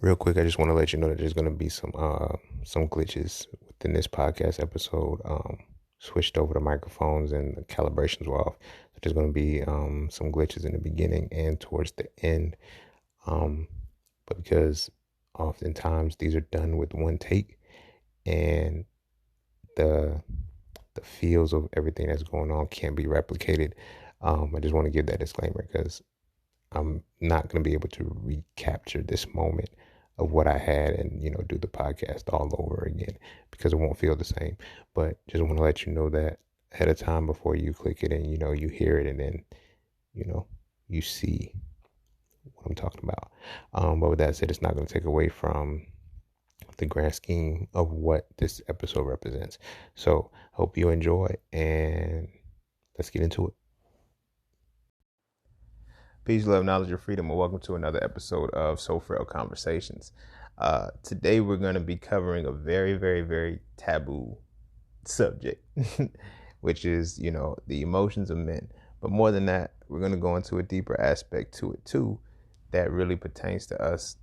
Real quick, I just want to let you know that there's going to be some glitches within this podcast episode. Switched over to microphones and the calibrations were off. So there's going to be some glitches in the beginning and towards the end. Um, but because oftentimes these are done with one take, and the the feels of everything that's going on can't be replicated. I just want to give that disclaimer because I'm not going to be able to recapture this moment of what I had and, do the podcast all over again because it won't feel the same. But just want to let you know that ahead of time before you click it and, you hear it and then, you know, you see what I'm talking about. But with that said, it's not going to take away from the grand scheme of what this episode represents. So hope you enjoy and let's get into it. Peace, love, knowledge, and freedom, and welcome to another episode of Frail Conversations. Today, we're going to be covering a very, very, very taboo subject, which is, the emotions of men. But more than that, we're going to go into a deeper aspect to it, too, that really pertains to us,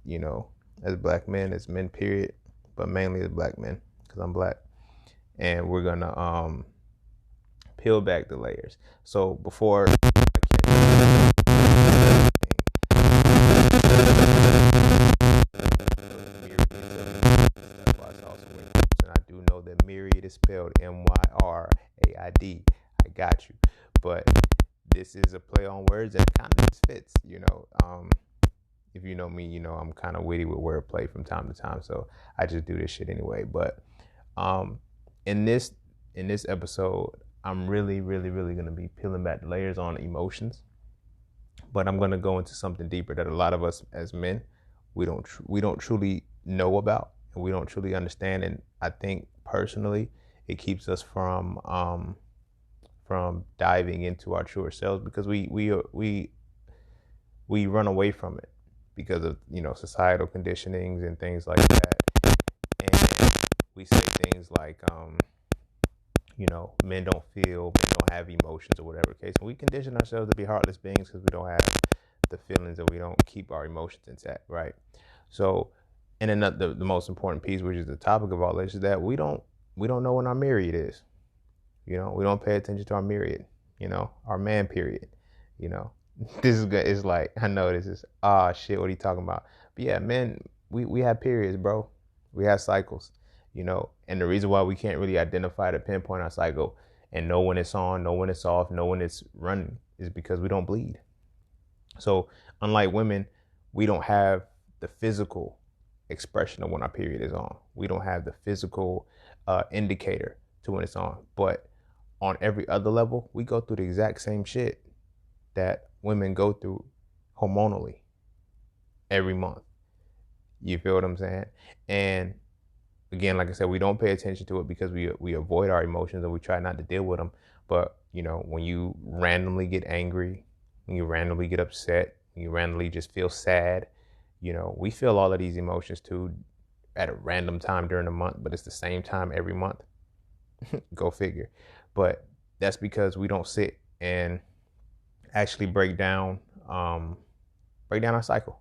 as black men, as men, period, but mainly as black men, because I'm black. And we're going to peel back the layers. So before and I do know that Myriad is spelled Myraid. I got you. But this is a play on words that kind of just fits, if you know me, I'm kind of witty with wordplay from time to time. So I just do this shit anyway. But in this episode, I'm really, really, really going to be peeling back the layers on emotions. But I'm going to go into something deeper that a lot of us as men, we don't truly know about and we don't truly understand. And I think personally, it keeps us from diving into our truer selves because we run away from it because of societal conditionings and things like that. And we say things like men don't feel, don't have emotions or whatever case. And we condition ourselves to be heartless beings because we don't have the feelings and we don't keep our emotions intact, right? So, and then the most important piece, which is the topic of all this, is that we don't know when our myriad is. We don't pay attention to our myriad, our man period. This is good. It's like, I know this is shit, what are you talking about? But yeah, men, we have periods, bro. We have cycles, and the reason why we can't really identify to pinpoint our cycle and know when it's on, know when it's off, know when it's running is because we don't bleed. So unlike women, we don't have the physical expression of when our period is on. We don't have the physical indicator to when it's on. But on every other level, we go through the exact same shit that women go through hormonally every month. You feel what I'm saying? And again, like I said, we don't pay attention to it because we avoid our emotions and we try not to deal with them. But, when you randomly get angry, when you randomly get upset, when you randomly just feel sad, we feel all of these emotions too at a random time during the month, but it's the same time every month. Go figure. But that's because we don't sit and actually break down our cycle.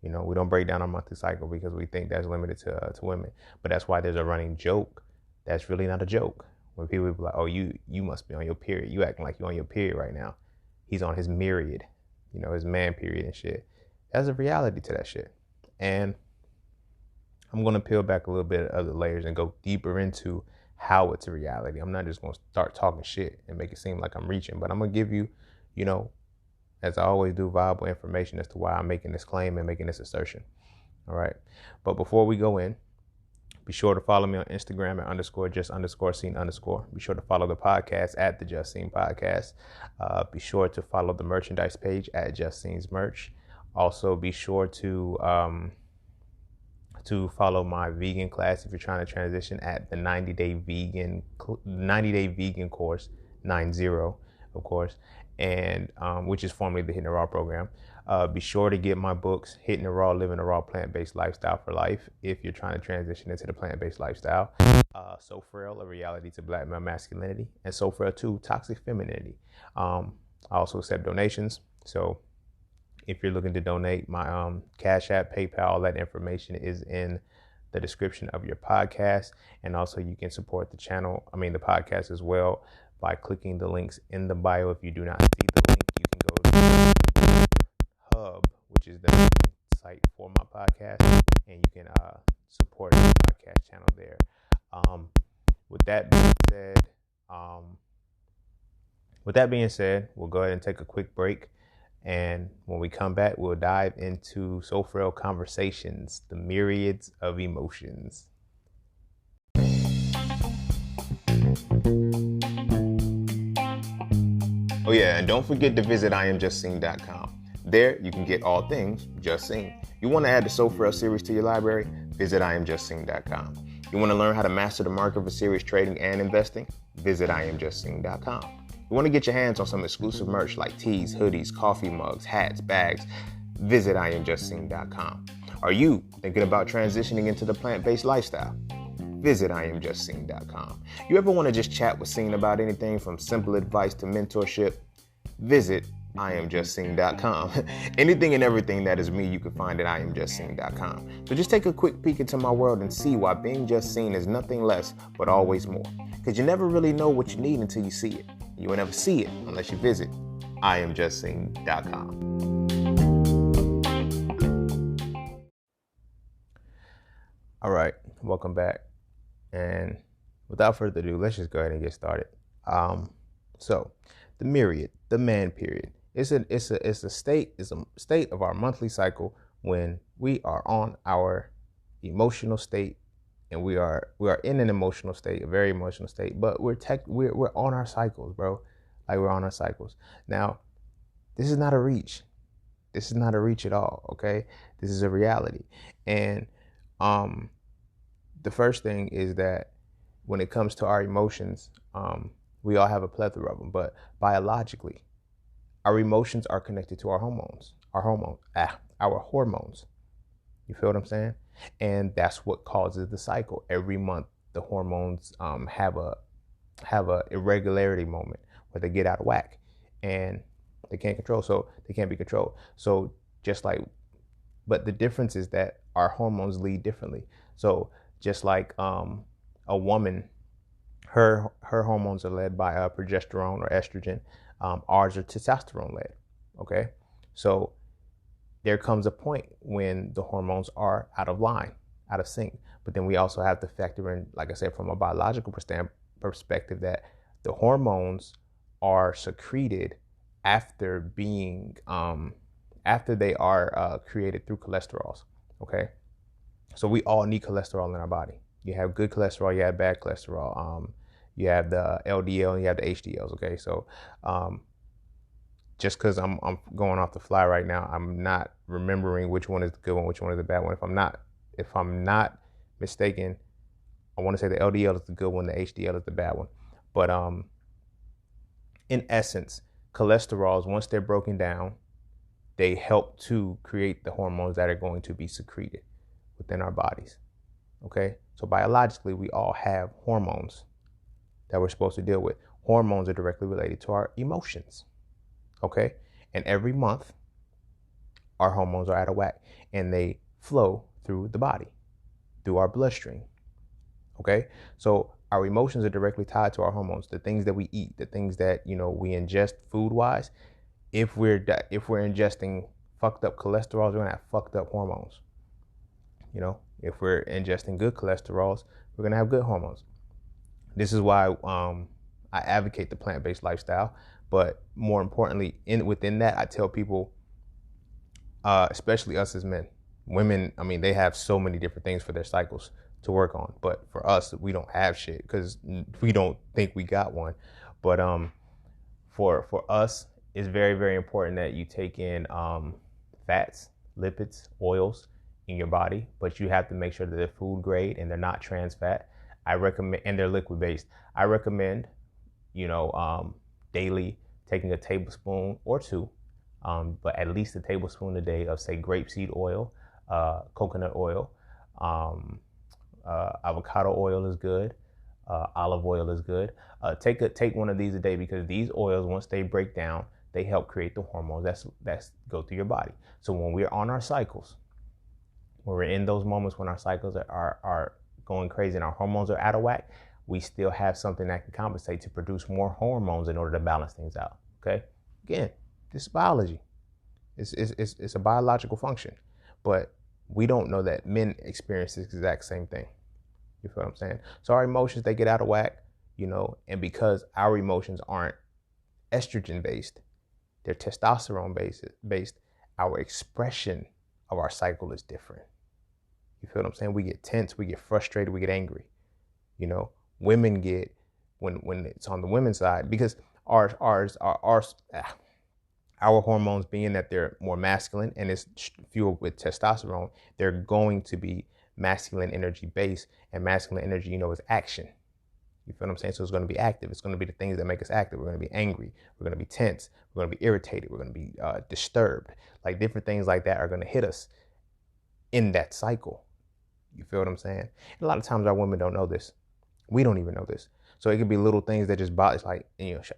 We don't break down our monthly cycle because we think that's limited to women. But that's why there's a running joke that's really not a joke. When people be like, oh, you must be on your period. You acting like you're on your period right now. He's on his myriad, his man period and shit. There's a reality to that shit. And I'm going to peel back a little bit of the layers and go deeper into how it's a reality. I'm not just going to start talking shit and make it seem like I'm reaching, but I'm going to give you, as I always do, viable information as to why I'm making this claim and making this assertion. All right. But before we go in, be sure to follow me on Instagram at _just_scene_. Be sure to follow the podcast at the Just Scene Podcast. Be sure to follow the merchandise page at Just Scene's Merch. Also, be sure to follow my vegan class if you're trying to transition at the 90-day vegan course, 90, of course, and which is formerly the Hitting the Raw program. Be sure to get my books, Hitting the Raw, Living a Raw Plant-Based Lifestyle for Life, if you're trying to transition into the plant-based lifestyle. So Frail, A Reality to Black Male Masculinity, and So Frail 2, Toxic Femininity. I also accept donations, so If you're looking to donate, my Cash App, PayPal, all that information is in the description of your podcast. And also you can support the podcast as well by clicking the links in the bio. If you do not see the link, you can go to Hub, which is the site for my podcast, and you can support the podcast channel there. With that being said, we'll go ahead and take a quick break. And when we come back, we'll dive into So Frail Conversations, the myriads of emotions. Oh yeah, and don't forget to visit IamJustSing.com. There, you can get all things Just Sing. You want to add the So Frail series to your library? Visit IamJustSing.com. You want to learn how to master the market for serious trading and investing? Visit IamJustSing.com. You want to get your hands on some exclusive merch like tees, hoodies, coffee mugs, hats, bags? Visit IamJustSing.com. Are you thinking about transitioning into the plant-based lifestyle? Visit IamJustSing.com. You ever want to just chat with Sing about anything from simple advice to mentorship? Visit IamJustSing.com. Anything and everything that is me, you can find at IamJustSing.com. So just take a quick peek into my world and see why being just seen is nothing less but always more. Because you never really know what you need until you see it. You will never see it unless you visit IamJustSing.com. All right, welcome back. And without further ado, let's just go ahead and get started. So the myriad, the man period, it's a state of our monthly cycle when we are on our emotional state, and we are in an emotional state, a very emotional state, but we're on our cycles, bro. Like, we're on our cycles. Now, this is not a reach. This is not a reach at all, okay? This is a reality. And the first thing is that when it comes to our emotions, we all have a plethora of them, but biologically, our emotions are connected to our hormones. Our hormones. You feel what I'm saying? And that's what causes the cycle. Every month, the hormones have a irregularity moment where they get out of whack, and they can't be controlled. So but the difference is that our hormones lead differently. So just like a woman, her hormones are led by progesterone or estrogen. Ours are testosterone led. Okay, so there comes a point when the hormones are out of line, out of sync. But then we also have to factor in, like I said, from a biological perspective, that the hormones are secreted after they are created through cholesterols. Okay, so we all need cholesterol in our body. You have good cholesterol, you have bad cholesterol. You have the LDL and you have the HDLs. Okay, so just because I'm going off the fly right now, I'm not remembering which one is the good one, which one is the bad one. If I'm not mistaken, I want to say the LDL is the good one, the HDL is the bad one. But in essence, cholesterols, once they're broken down, they help to create the hormones that are going to be secreted within our bodies. Okay, so biologically, we all have hormones that we're supposed to deal with. Hormones are directly related to our emotions. Okay, and every month, our hormones are out of whack, and they flow through the body, through our bloodstream. Okay, so our emotions are directly tied to our hormones. The things that we eat, the things that we ingest food-wise. If we're ingesting fucked up cholesterols, we're gonna have fucked up hormones. If we're ingesting good cholesterols, we're gonna have good hormones. This is why I advocate the plant-based lifestyle. But more importantly, within that, I tell people, especially us as men, women, they have so many different things for their cycles to work on. But for us, we don't have shit because we don't think we got one. But for us, it's very, very important that you take in fats, lipids, oils in your body. But you have to make sure that they're food grade and they're not trans fat. I recommend, and they're liquid based. I recommend, daily taking a tablespoon or two, but at least a tablespoon a day of, say, grapeseed oil, coconut oil, avocado oil is good, olive oil is good. Take one of these a day, because these oils, once they break down, They help create the hormones that's go through your body. So when we're on our cycles, when we're in those moments when our cycles are going crazy and our hormones are out of whack, we still have something that can compensate to produce more hormones in order to balance things out. Okay? Again, this is biology. It's a biological function. But we don't know that men experience this exact same thing. You feel what I'm saying? So our emotions, they get out of whack, and because our emotions aren't estrogen based, they're testosterone based, our expression of our cycle is different. You feel what I'm saying? We get tense, we get frustrated, we get angry. Women get, when it's on the women's side, because our hormones, being that they're more masculine and it's fueled with testosterone, they're going to be masculine energy based, and masculine energy, is action. You feel what I'm saying? So it's going to be active. It's going to be the things that make us active. We're going to be angry. We're going to be tense. We're going to be irritated. We're going to be disturbed. Like different things like that are going to hit us in that cycle. You feel what I'm saying? And a lot of times our women don't know this. We don't even know this. So it could be little things that just bother. It's like,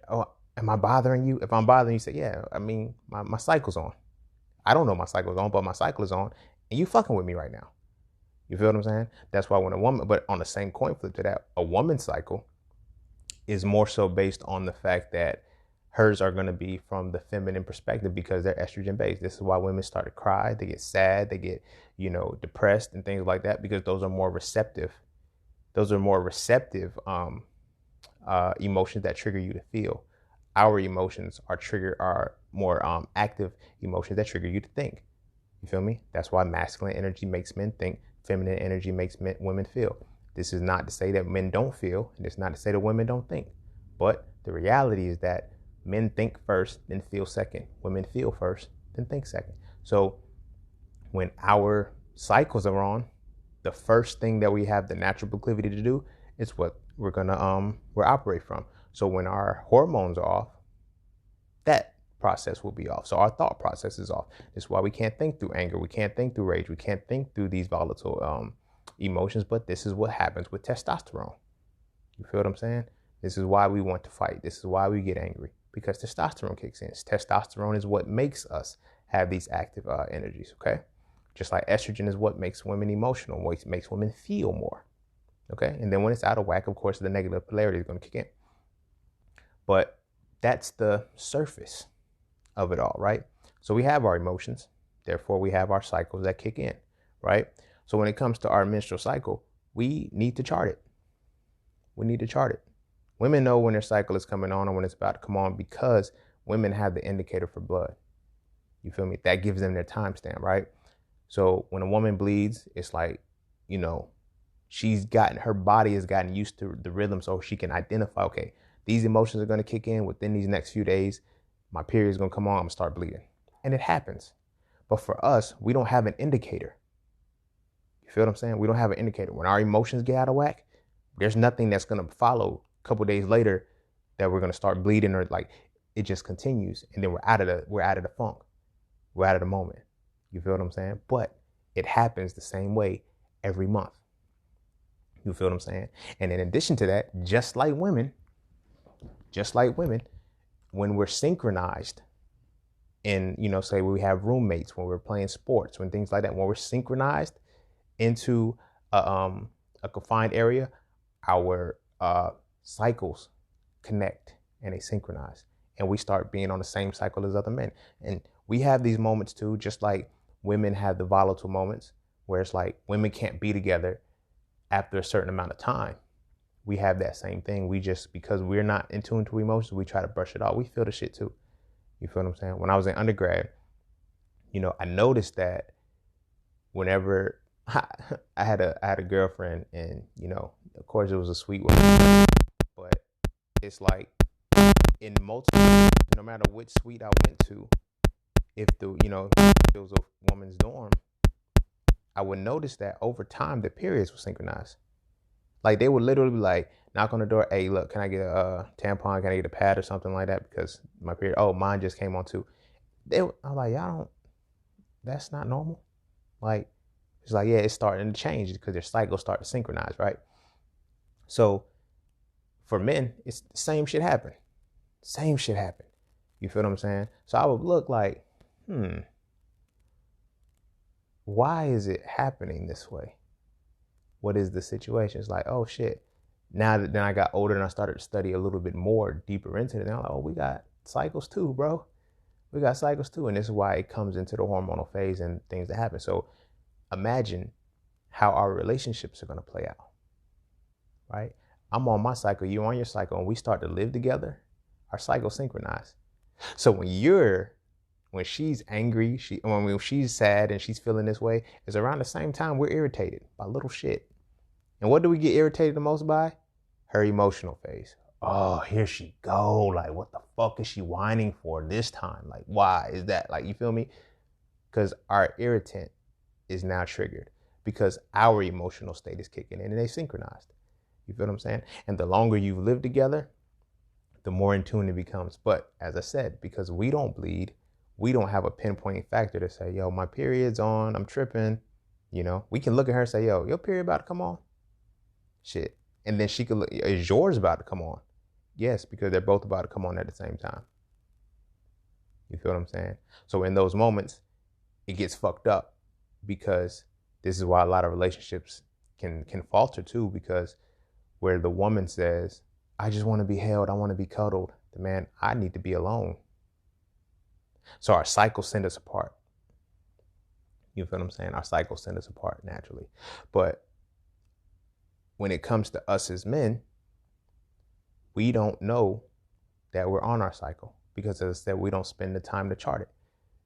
oh, am I bothering you? If I'm bothering you, say, yeah, I mean, my cycle's on. I don't know my cycle's on, but my cycle is on, and you fucking with me right now. You feel what I'm saying? That's why when a woman, but on the same coin flip to that, a woman's cycle is more so based on the fact that hers are going to be from the feminine perspective because they're estrogen based. This is why women start to cry, they get sad, they get, depressed and things like that, because those are more receptive. Those are more receptive emotions that trigger you to feel. Our emotions are more active emotions that trigger you to think. You feel me? That's why masculine energy makes men think. Feminine energy makes women feel. This is not to say that men don't feel, and it's not to say that women don't think. But the reality is that men think first, then feel second. Women feel first, then think second. So when our cycles are on, the first thing that we have the natural proclivity to do is what we're operate from. So when our hormones are off, that process will be off. So our thought process is off. That's why we can't think through anger. We can't think through rage. We can't think through these volatile emotions. But this is what happens with testosterone. You feel what I'm saying? This is why we want to fight. This is why we get angry, because testosterone kicks in. Testosterone is what makes us have these active energies. Okay, just like estrogen is what makes women emotional, what makes women feel more. Okay, and then when it's out of whack, of course, the negative polarity is going to kick in. But that's the surface of it all, right? So we have our emotions, therefore we have our cycles that kick in, right? So when it comes to our menstrual cycle, we need to chart it. We need to chart it. Women know when their cycle is coming on or when it's about to come on because women have the indicator for blood. You feel me? That gives them their timestamp, right? So when a woman bleeds, it's like, her body has gotten used to the rhythm, so she can identify, okay, these emotions are going to kick in within these next few days. My period is going to come on, I'm going to start bleeding. And it happens. But for us, we don't have an indicator. You feel what I'm saying? We don't have an indicator. When our emotions get out of whack, there's nothing that's going to follow a couple days later that we're going to start bleeding, or like it just continues. And then we're out of the funk. We're out of the moment. You feel what I'm saying? But it happens the same way every month. You feel what I'm saying? And in addition to that, just like women, when we're synchronized in, say we have roommates, when we're playing sports, when things like that, when we're synchronized into a confined area, our cycles connect and they synchronize, and we start being on the same cycle as other men. And we have these moments too, just like women have the volatile moments where it's like women can't be together after a certain amount of time. We have that same thing. We just, because we're not in tune to emotions, we try to brush it off. We feel the shit too. You feel what I'm saying? When I was in undergrad, I noticed that whenever I had a girlfriend, and of course it was a sweet one, but it's like in multiple, no matter which suite I went to, if it was a woman's dorm, I would notice that over time the periods were synchronized. Like they would literally be like, knock on the door, hey, look, can I get a tampon? Can I get a pad or something like that? Because my period, mine just came on too. I'm like, that's not normal. Like, it's like, yeah, it's starting to change because their cycles start to synchronize, right? So for men, it's the same shit happen. You feel what I'm saying? So I would look like, why is it happening this way? What is the situation? It's like, oh shit. Now that then I got older and I started to study a little bit more deeper into it. And I'm like, oh, we got cycles too, bro. We got cycles too. And this is why it comes into the hormonal phase and things that happen. So imagine how our relationships are going to play out, right? I'm on my cycle, you on your cycle, and we start to live together. Our cycles synchronize. So when she's angry, when she's sad and she's feeling this way, it's around the same time we're irritated by little shit. And what do we get irritated the most by? Her emotional phase. Oh, here she go. Like, what the fuck is she whining for this time? Like, why is that? Like, you feel me? Because our irritant is now triggered because our emotional state is kicking in and they synchronized. You feel what I'm saying? And the longer you've lived together, the more in tune it becomes. But as I said, because we don't bleed, we don't have a pinpointing factor to say, yo, my period's on, I'm tripping. You know, we can look at her and say, yo, your period about to come on. Shit. And then she could look, is yours about to come on? Yes, because they're both about to come on at the same time. You feel what I'm saying? So in those moments, it gets fucked up because this is why a lot of relationships can falter too, because where the woman says, I just want to be held, I want to be cuddled. The man, I need to be alone. So our cycles send us apart. You feel what I'm saying? Our cycles send us apart naturally. But when it comes to us as men, we don't know that we're on our cycle because, as I said, we don't spend the time to chart it.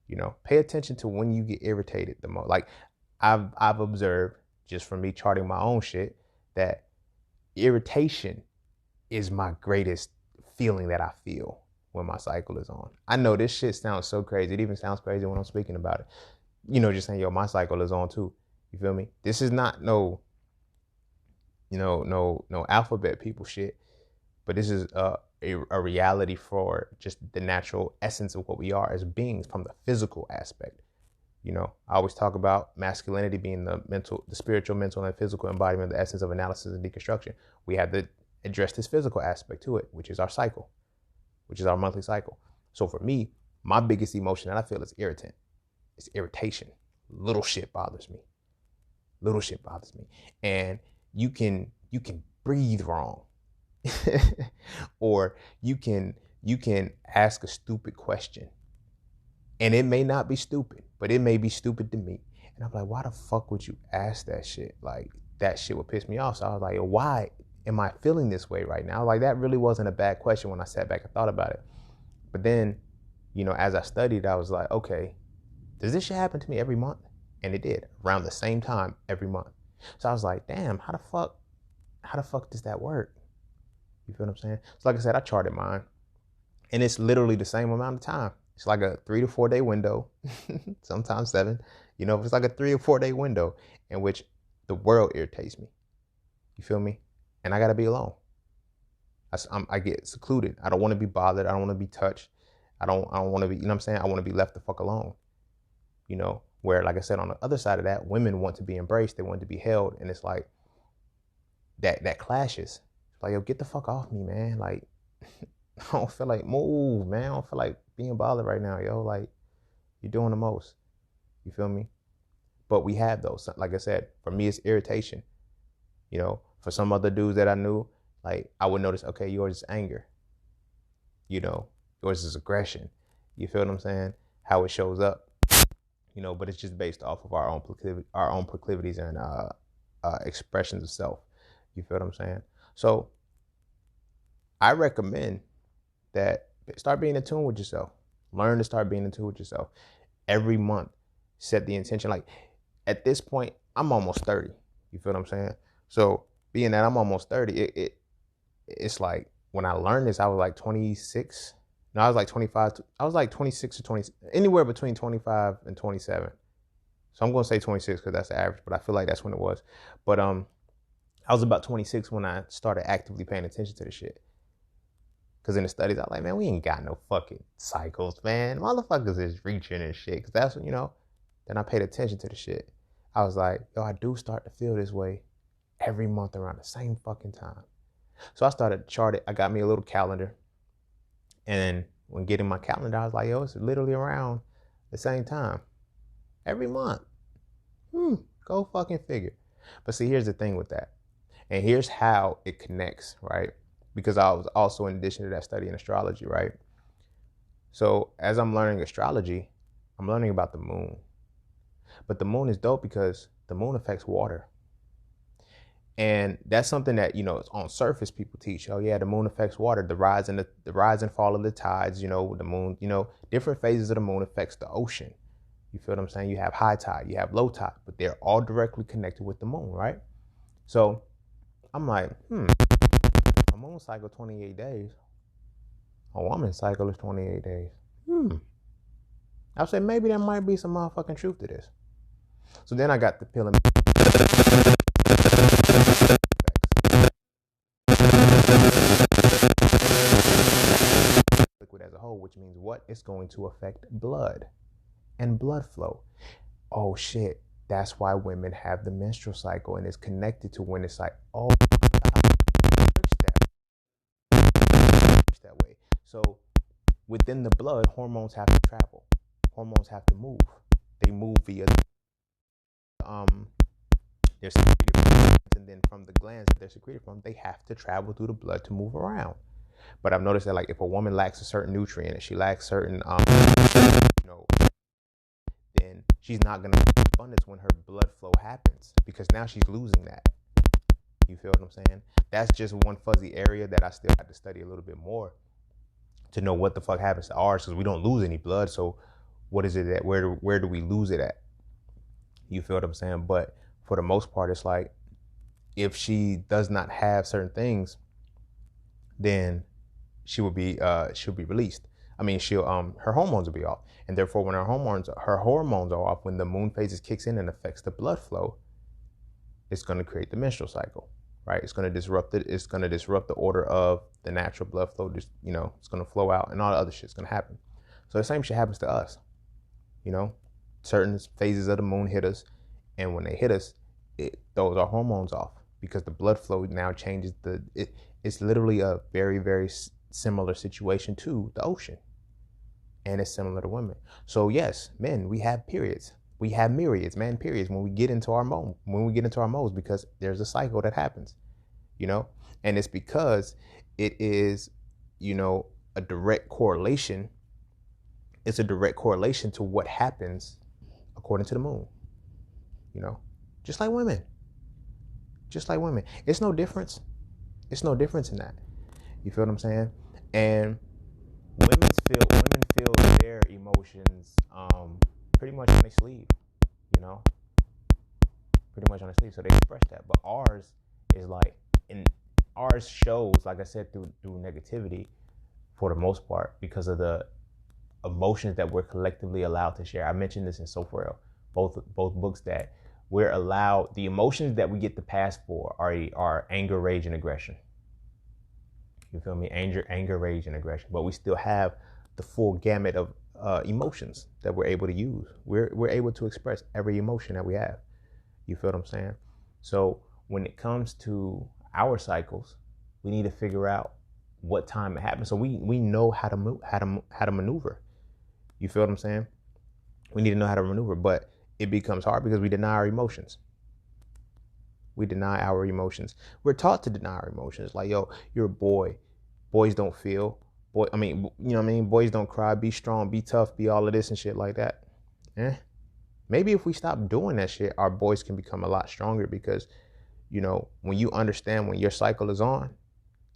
You know, pay attention to when you get irritated the most. Like I've observed just from me charting my own shit that irritation is my greatest feeling that I feel when my cycle is on. I know this shit sounds so crazy. It even sounds crazy when I'm speaking about it. You know, just saying, yo, my cycle is on too. You feel me? This is not no alphabet people shit, but this is a reality for just the natural essence of what we are as beings from the physical aspect. You know, I always talk about masculinity being the spiritual, mental, and physical embodiment of the essence of analysis and deconstruction. We have to address this physical aspect to it, which is our cycle, which is our monthly cycle. So for me, my biggest emotion that I feel is irritant. It's irritation. Little shit bothers me. Little shit bothers me. And you can breathe wrong. Or you can ask a stupid question. And it may not be stupid, but it may be stupid to me. And I'm like, why the fuck would you ask that shit? Like, that shit would piss me off. So I was like, why am I feeling this way right now? Like, that really wasn't a bad question when I sat back and thought about it. But then, you know, as I studied, I was like, okay, does this shit happen to me every month? And it did, around the same time every month. So I was like, damn, how the fuck does that work? You feel what I'm saying? So like I said, I charted mine. And it's literally the same amount of time. It's like a 3 to 4 day window, sometimes 7. You know, it's like a 3 or 4 day window in which the world irritates me. You feel me? And I gotta be alone. I get secluded. I don't want to be bothered. I don't want to be touched. I don't want to be, you know what I'm saying? I want to be left the fuck alone. You know, where, like I said, on the other side of that, women want to be embraced. They want to be held. And it's like, that clashes. It's like, yo, get the fuck off me, man. Like, I don't feel like, move, man. I don't feel like being bothered right now, yo. Like, you're doing the most. You feel me? But we have those. Like I said, for me, it's irritation. You know, for some other dudes that I knew, like, I would notice, okay, yours is anger. You know, yours is aggression. You feel what I'm saying? How it shows up. You know, but it's just based off of our own proclivities and expressions of self. You feel what I'm saying? So I recommend that start being in tune with yourself. Learn to start being in tune with yourself. Every month, set the intention. Like, at this point, I'm almost 30. You feel what I'm saying? So being that I'm almost 30, it's like when I learned this, I was like 26. No, I was like 25. I was like 26 or 20, anywhere between 25 and 27. So I'm going to say 26 because that's the average, but I feel like that's when it was. But I was about 26 when I started actively paying attention to the shit. Because in the studies, I was like, man, we ain't got no fucking cycles, man. Motherfuckers is reaching and shit. Because that's when, you know, then I paid attention to the shit. I was like, yo, I do start to feel this way every month around the same fucking time. So I started to chart it. I got me a little calendar. And when getting my calendar, I was like, yo, it's literally around the same time every month. Go fucking figure. But see, here's the thing with that. And here's how it connects, right? Because I was also, in addition to that, studying astrology, right? So as I'm learning astrology, I'm learning about the moon. But the moon is dope because the moon affects water. And that's something that, on surface people teach. Oh yeah, the moon affects water, the rise and the rise and fall of the tides, the moon, different phases of the moon affects the ocean. You feel what I'm saying? You have high tide, you have low tide, but they're all directly connected with the moon, right? So I'm like, a moon cycle 28 days. A woman's cycle is 28 days. I said maybe there might be some motherfucking truth to this. So then I got the pill and liquid as a whole, which means what? It's going to affect blood and blood flow. Oh shit, that's why women have the menstrual cycle, and it's connected to when it's like, oh my God, that way. So within the blood, hormones have to travel. Hormones have to move. They move via they're secreted from, and then from the glands that they're secreted from, they have to travel through the blood to move around. But I've noticed that, like, if a woman lacks a certain nutrient, and she lacks certain then she's not gonna have abundance when her blood flow happens, because now she's losing that. You feel what I'm saying? That's just one fuzzy area that I still have to study a little bit more to know what the fuck happens to ours, because we don't lose any blood. So what is it at? Where do we lose it at? You feel what I'm saying? But for the most part, it's like, if she does not have certain things, then she'll be released. I mean, her hormones will be off, and therefore, when her hormones are off, when the moon phases kicks in and affects the blood flow, it's going to create the menstrual cycle, right? It's going to disrupt it. It's going to disrupt the order of the natural blood flow. Just, it's going to flow out, and all the other shit's going to happen. So the same shit happens to us. Certain phases of the moon hit us, and when they hit us, it throws our hormones off, because the blood flow now changes. It's literally a very, very similar situation to the ocean, and it's similar to women. So yes, men, we have periods. We have myriads, periods when we get into our modes, because there's a cycle that happens, and it's because it is, a direct correlation. It's a direct correlation to what happens according to the moon, just like women. It's no difference. It's no difference in that. You feel what I'm saying? And women feel their emotions pretty much on their sleeve, pretty much on their sleeve. So they express that. But ours is like, ours shows, like I said, through negativity for the most part, because of the emotions that we're collectively allowed to share. I mentioned this in Frail, both books, that we're allowed, the emotions that we get to pass for are anger, rage, and aggression. You feel me? Anger, rage, and aggression. But we still have the full gamut of emotions that we're able to use. We're able to express every emotion that we have. You feel what I'm saying? So when it comes to our cycles, we need to figure out what time it happens, so we know how to maneuver. You feel what I'm saying? We need to know how to maneuver, but it becomes hard because we deny our emotions. We're taught to deny our emotions. Like, yo, you're a boy. Boys don't feel. Boys don't cry. Be strong. Be tough. Be all of this and shit like that. Maybe if we stop doing that shit, our boys can become a lot stronger, because, when you understand when your cycle is on,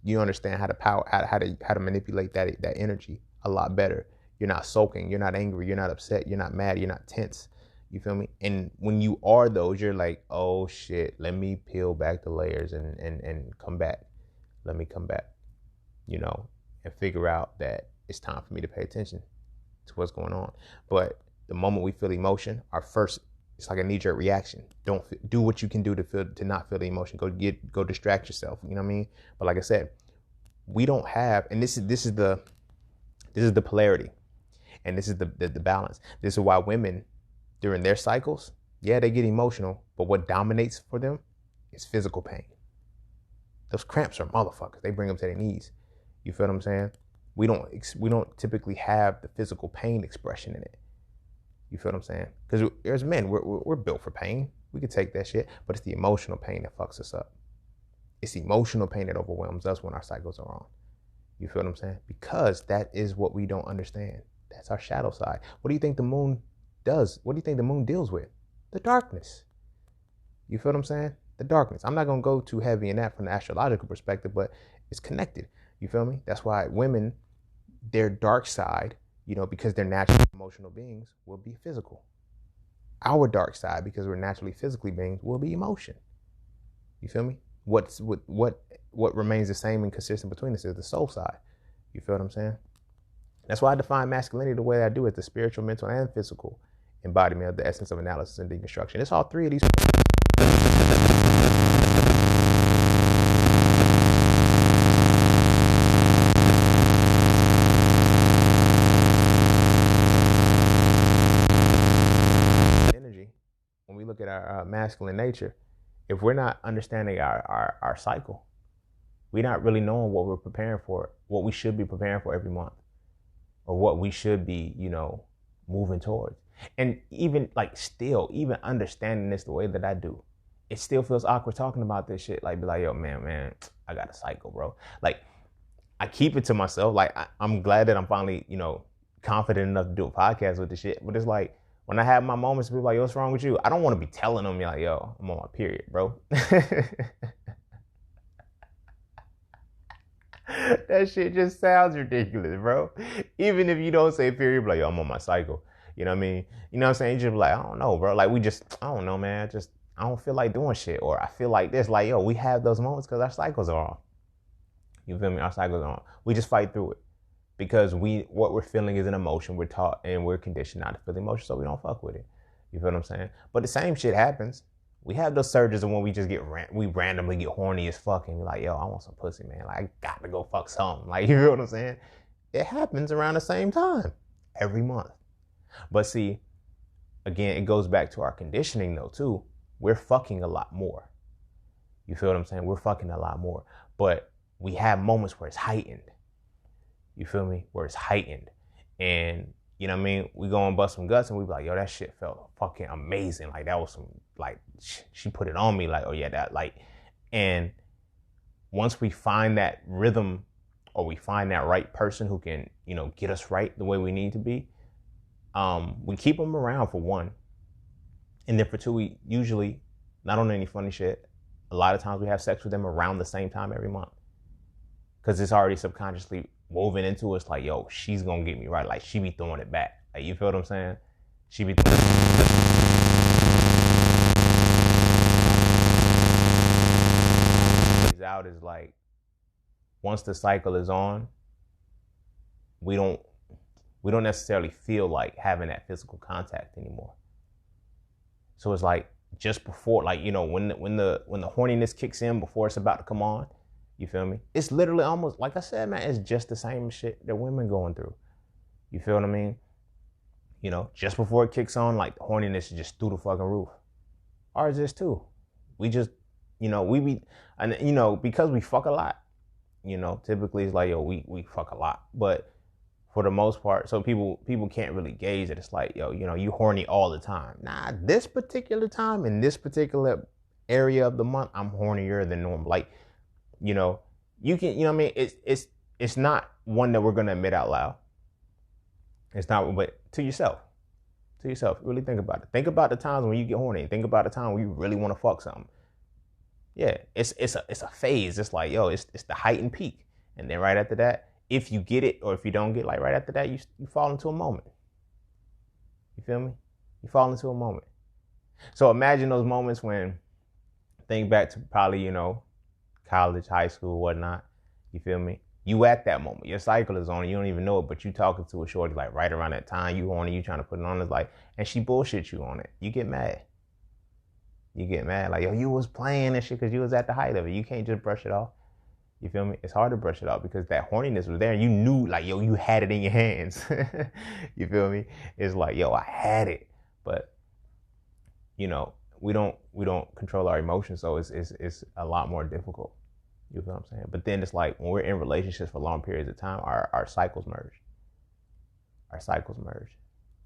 you understand how to manipulate that energy a lot better. You're not sulking. You're not angry. You're not upset. You're not mad. You're not tense. You feel me? And when you are those, you're like, oh shit, let me peel back the layers and come back. Let me come back, and figure out that it's time for me to pay attention to what's going on. But the moment we feel emotion, it's like a knee-jerk reaction. Don't do what you can do to not feel the emotion. Go distract yourself. You know what I mean? But like I said, we don't have, and this is the polarity, and this is the balance. This is why women, during their cycles, yeah, they get emotional, but what dominates for them is physical pain. Those cramps are motherfuckers. They bring them to their knees. You feel what I'm saying? We don't typically have the physical pain expression in it. You feel what I'm saying? Because as men, we're built for pain. We can take that shit, but it's the emotional pain that fucks us up. It's the emotional pain that overwhelms us when our cycles are on. You feel what I'm saying? Because that is what we don't understand. That's our shadow side. What do you think the moon does? What do you think the moon deals with? The darkness. You feel what I'm saying? The darkness. I'm not going to go too heavy in that from the astrological perspective, but it's connected. You feel me? That's why women, their dark side, because they're naturally emotional beings, will be physical. Our dark side, because we're naturally physically beings, will be emotion. You feel me? What remains the same and consistent between us is the soul side. You feel what I'm saying? That's why I define masculinity the way I do, as the spiritual, mental, and physical embodiment of the essence of analysis and deconstruction. It's all three of these. Energy, when we look at our masculine nature, if we're not understanding our cycle, we're not really knowing what we're preparing for, what we should be preparing for every month, or what we should be, moving towards. And even even understanding this the way that I do, it still feels awkward talking about this shit. Like, be like, yo, man, I got a cycle, bro. Like, I keep it to myself. Like, I'm glad that I'm finally, confident enough to do a podcast with this shit. But it's like, when I have my moments, people like, yo, what's wrong with you? I don't want to be telling them, like, yo, I'm on my period, bro. That shit just sounds ridiculous, bro. Even if you don't say period, like, yo, I'm on my cycle. You know what I mean? You know what I'm saying? You just be like, I don't know, bro. Like, I don't know, man. I don't feel like doing shit. Or I feel like this. Like, yo, we have those moments because our cycles are off. You feel me? Our cycles are on. We just fight through it. Because what we're feeling is an emotion. We're taught and we're conditioned not to feel the emotion, so we don't fuck with it. You feel what I'm saying? But the same shit happens. We have those surges of when we just we randomly get horny as fuck and we're like, yo, I want some pussy, man. Like, I got to go fuck something. Like, you feel what I'm saying? It happens around the same time every month. But see, again, it goes back to our conditioning though, too. We're fucking a lot more. You feel what I'm saying? We're fucking a lot more. But we have moments where it's heightened. You feel me? Where it's heightened. And, you know what I mean? We go and bust some guts and we be like, yo, that shit felt fucking amazing. Like, that was some, like, she put it on me. Like, oh yeah, that, like, and once we find that rhythm or we find that right person who can, get us right the way we need to be, we keep them around for one. And then for two, we usually, not on any funny shit, a lot of times we have sex with them around the same time every month. Because it's already subconsciously woven into us, like, yo, she's gonna get me right. Like, she be throwing it back. Like, you feel what I'm saying? She be throwing it out. Is like, once the cycle is on, we don't necessarily feel like having that physical contact anymore. So it's like, just before, like, when the horniness kicks in before it's about to come on, you feel me? It's literally almost, like I said, man, it's just the same shit that women going through. You feel what I mean? Just before it kicks on, like, the horniness is just through the fucking roof. Ours is too. We just, because we fuck a lot, typically it's like, yo, we fuck a lot. But for the most part, so people can't really gauge it. It's like, yo, you horny all the time. Nah, this particular time in this particular area of the month, I'm hornier than normal. Like, you can, what I mean? It's not one that we're going to admit out loud. It's not, but to yourself, really think about it. Think about the times when you get horny. Think about the time when you really want to fuck something. Yeah, it's a phase. It's like, yo, it's the heightened peak. And then right after that, if you get it or if you don't get, like, right after that, you fall into a moment. You feel me? You fall into a moment. So imagine those moments when, think back to probably, college, high school, whatnot. You feel me? You at that moment. Your cycle is on. You don't even know it, but you talking to a shorty, like, right around that time. You horny. You trying to put it on. It's like, and she bullshit you on it. You get mad. Like, yo, you was playing and shit because you was at the height of it. You can't just brush it off. You feel me? It's hard to brush it off because that horniness was there and you knew, like, yo, you had it in your hands. You feel me? It's like, yo, I had it. But, we don't control our emotions, so it's a lot more difficult. You feel what I'm saying? But then it's like when we're in relationships for long periods of time, our cycles merge. Our cycles merge.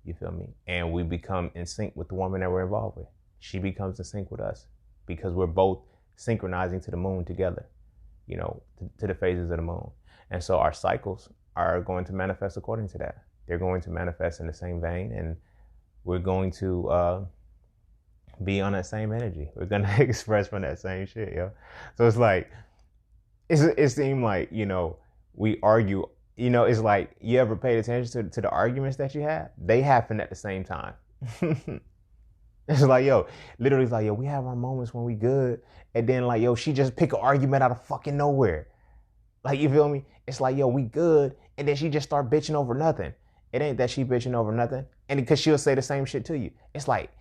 You feel me? And we become in sync with the woman that we're involved with. She becomes in sync with us because we're both synchronizing to the moon together, to the phases of the moon. And so our cycles are going to manifest according to that. They're going to manifest in the same vein, and we're going to be on that same energy. We're going to express from that same shit, yo. So it's like, it seemed like, we argue. It's like, you ever paid attention to the arguments that you have? They happen at the same time. It's like, literally it's like, we have our moments when we good. And then like, she just pick an argument out of fucking nowhere. Like, you feel me? It's like, we good. And then she just start bitching over nothing. It ain't that she bitching over nothing. And because she'll say the same shit to you. It's like,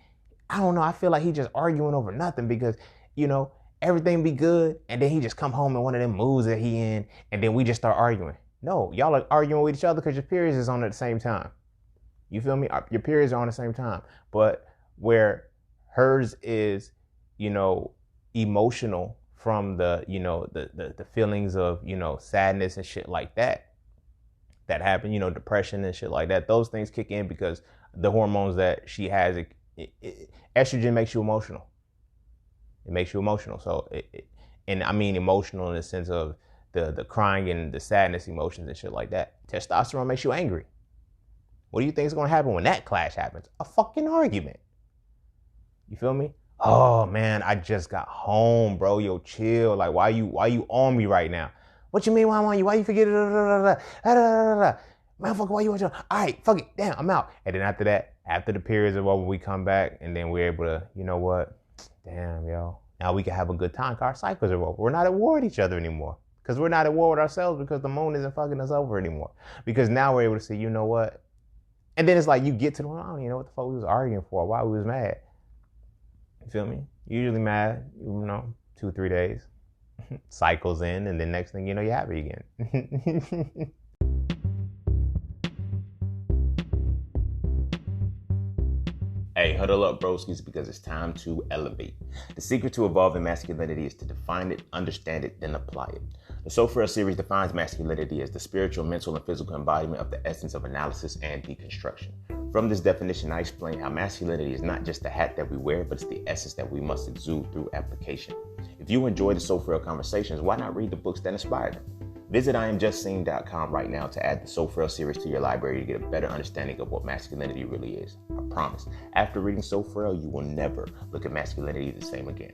I don't know. I feel like he just arguing over nothing because, everything be good. And then he just come home in one of them moods that he in. And then we just start arguing. No, y'all are arguing with each other because your periods is on at the same time. You feel me? Your periods are on at the same time. But where hers is, emotional from the, the feelings of, sadness and shit like that happen, depression and shit like that. Those things kick in because the hormones that she has, estrogen makes you emotional. It makes you emotional. So, and I mean emotional in the sense of the crying and the sadness emotions and shit like that. Testosterone makes you angry. What do you think is going to happen when that clash happens? A fucking argument. You feel me? Oh man, I just got home, bro. Yo, chill. Like, why you on me right now? What you mean why I'm on you? Why you forget it? Motherfucker, why you on you? All right, fuck it. Damn, I'm out. And then after that, after the periods are over, we come back and then we're able to, you know what? Damn, yo. Now we can have a good time because our cycles are over. We're not at war with each other anymore. Because we're not at war with ourselves because the moon isn't fucking us over anymore. Because now we're able to say, you know what? And then it's like you get to the one, I don't even know what the fuck we was arguing for, why we was mad. You feel me? Usually mad, 2-3 days. Cycles in, and then next thing you know, you're happy again. Hey, huddle up, broskies, because it's time to elevate. The secret to evolving masculinity is to define it, understand it, then apply it. The So Frail series defines masculinity as the spiritual, mental, and physical embodiment of the essence of analysis and deconstruction. From this definition, I explain how masculinity is not just the hat that we wear, but it's the essence that we must exude through application. If you enjoy the So Frail conversations, why not read the books that inspire them? Visit IamJustSeen.com right now to add the So Frail series to your library to get a better understanding of what masculinity really is. I promise. After reading So Frail, you will never look at masculinity the same again.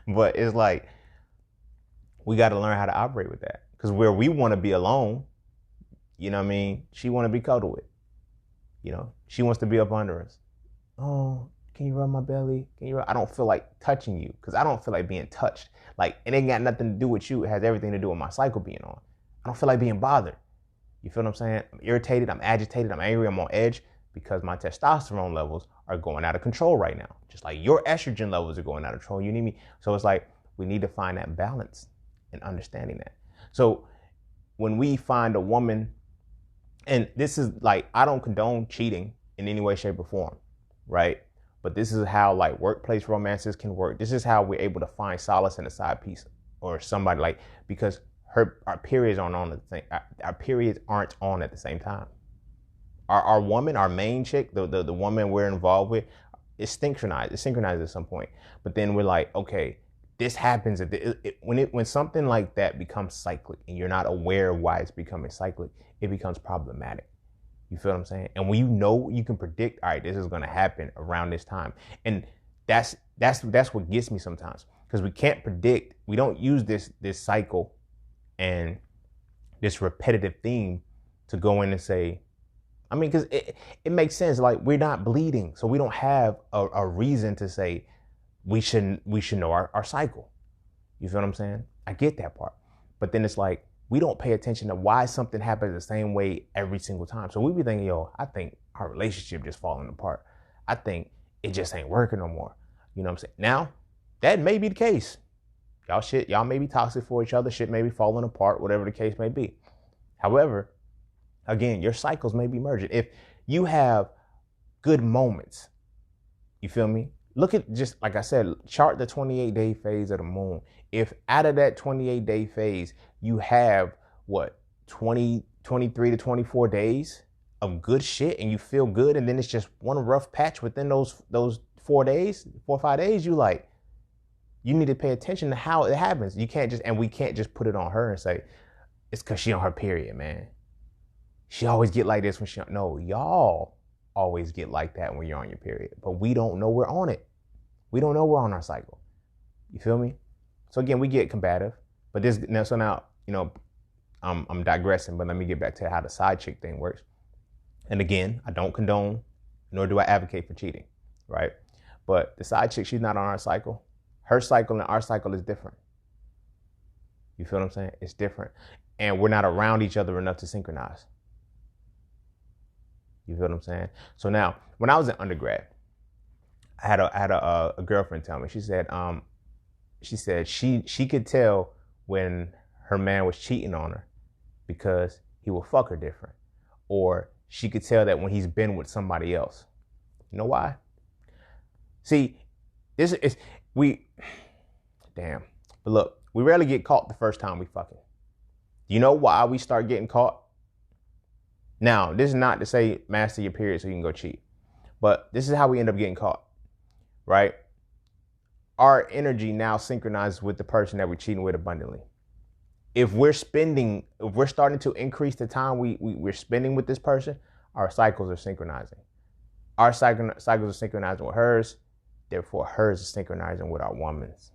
But it's like, we got to learn how to operate with that. Because where we want to be alone, you know what I mean? She want to be cuddled with. She wants to be up under us. Oh, can you rub my belly? I don't feel like touching you because I don't feel like being touched. Like, it ain't got nothing to do with you. It has everything to do with my cycle being on. I don't feel like being bothered. You feel what I'm saying? I'm irritated. I'm agitated. I'm angry. I'm on edge because my testosterone levels are going out of control right now. Just like your estrogen levels are going out of control. You need me. So it's like, we need to find that balance and understanding that. So when we find a woman, and this is like, I don't condone cheating in any way, shape, or form, right? But this is how like workplace romances can work. This is how we're able to find solace in a side piece or somebody, like, because our periods aren't on at the same. Our periods aren't on at the same time. Our woman, our main chick, the woman we're involved with, is synchronized. It's synchronized at some point. But then we're like, okay, this happens when something like that becomes cyclic and you're not aware of why it's becoming cyclic, it becomes problematic. You feel what I'm saying? And when you can predict, all right, this is going to happen around this time. And that's what gets me sometimes, because we can't predict. We don't use this cycle and this repetitive theme to go in and say, I mean, because it makes sense. Like, we're not bleeding, so we don't have a reason to say we should know our cycle. You feel what I'm saying? I get that part. But then it's like, we don't pay attention to why something happens the same way every single time. So we be thinking, I think our relationship just falling apart. I think it just ain't working no more. You know what I'm saying? Now, that may be the case. Y'all may be toxic for each other. Shit may be falling apart, whatever the case may be. However, again, your cycles may be merging. If you have good moments, you feel me? Look at, just like I said, chart the 28-day phase of the moon. If out of that 28-day phase, you have what, 20, 23 to 24 days of good shit and you feel good, and then it's just one rough patch within those 4 or 5 days, you need to pay attention to how it happens. You can't just, and we can't just put it on her and say, it's because she on her period, man. She always get like this when she, no, y'all always get like that when you're on your period, but we don't know we're on it. We don't know we're on our cycle. You feel me? So again, we get combative, but now, I'm digressing, but let me get back to how the side chick thing works. And again, I don't condone, nor do I advocate for cheating, right? But the side chick, she's not on our cycle. Her cycle and our cycle is different. You feel what I'm saying? It's different. And we're not around each other enough to synchronize. You feel what I'm saying? So now, when I was in undergrad, I had a girlfriend tell me, she said she could tell when her man was cheating on her because he will fuck her different. Or she could tell that when he's been with somebody else. You know why? See, but look, we rarely get caught the first time we fucking. You know why we start getting caught? Now, this is not to say master your period so you can go cheat, but this is how we end up getting caught, right? Our energy now synchronizes with the person that we're cheating with abundantly. If we're starting to increase the time we're spending with this person, our cycles are synchronizing. Our cycles are synchronizing with hers, therefore hers is synchronizing with our woman's.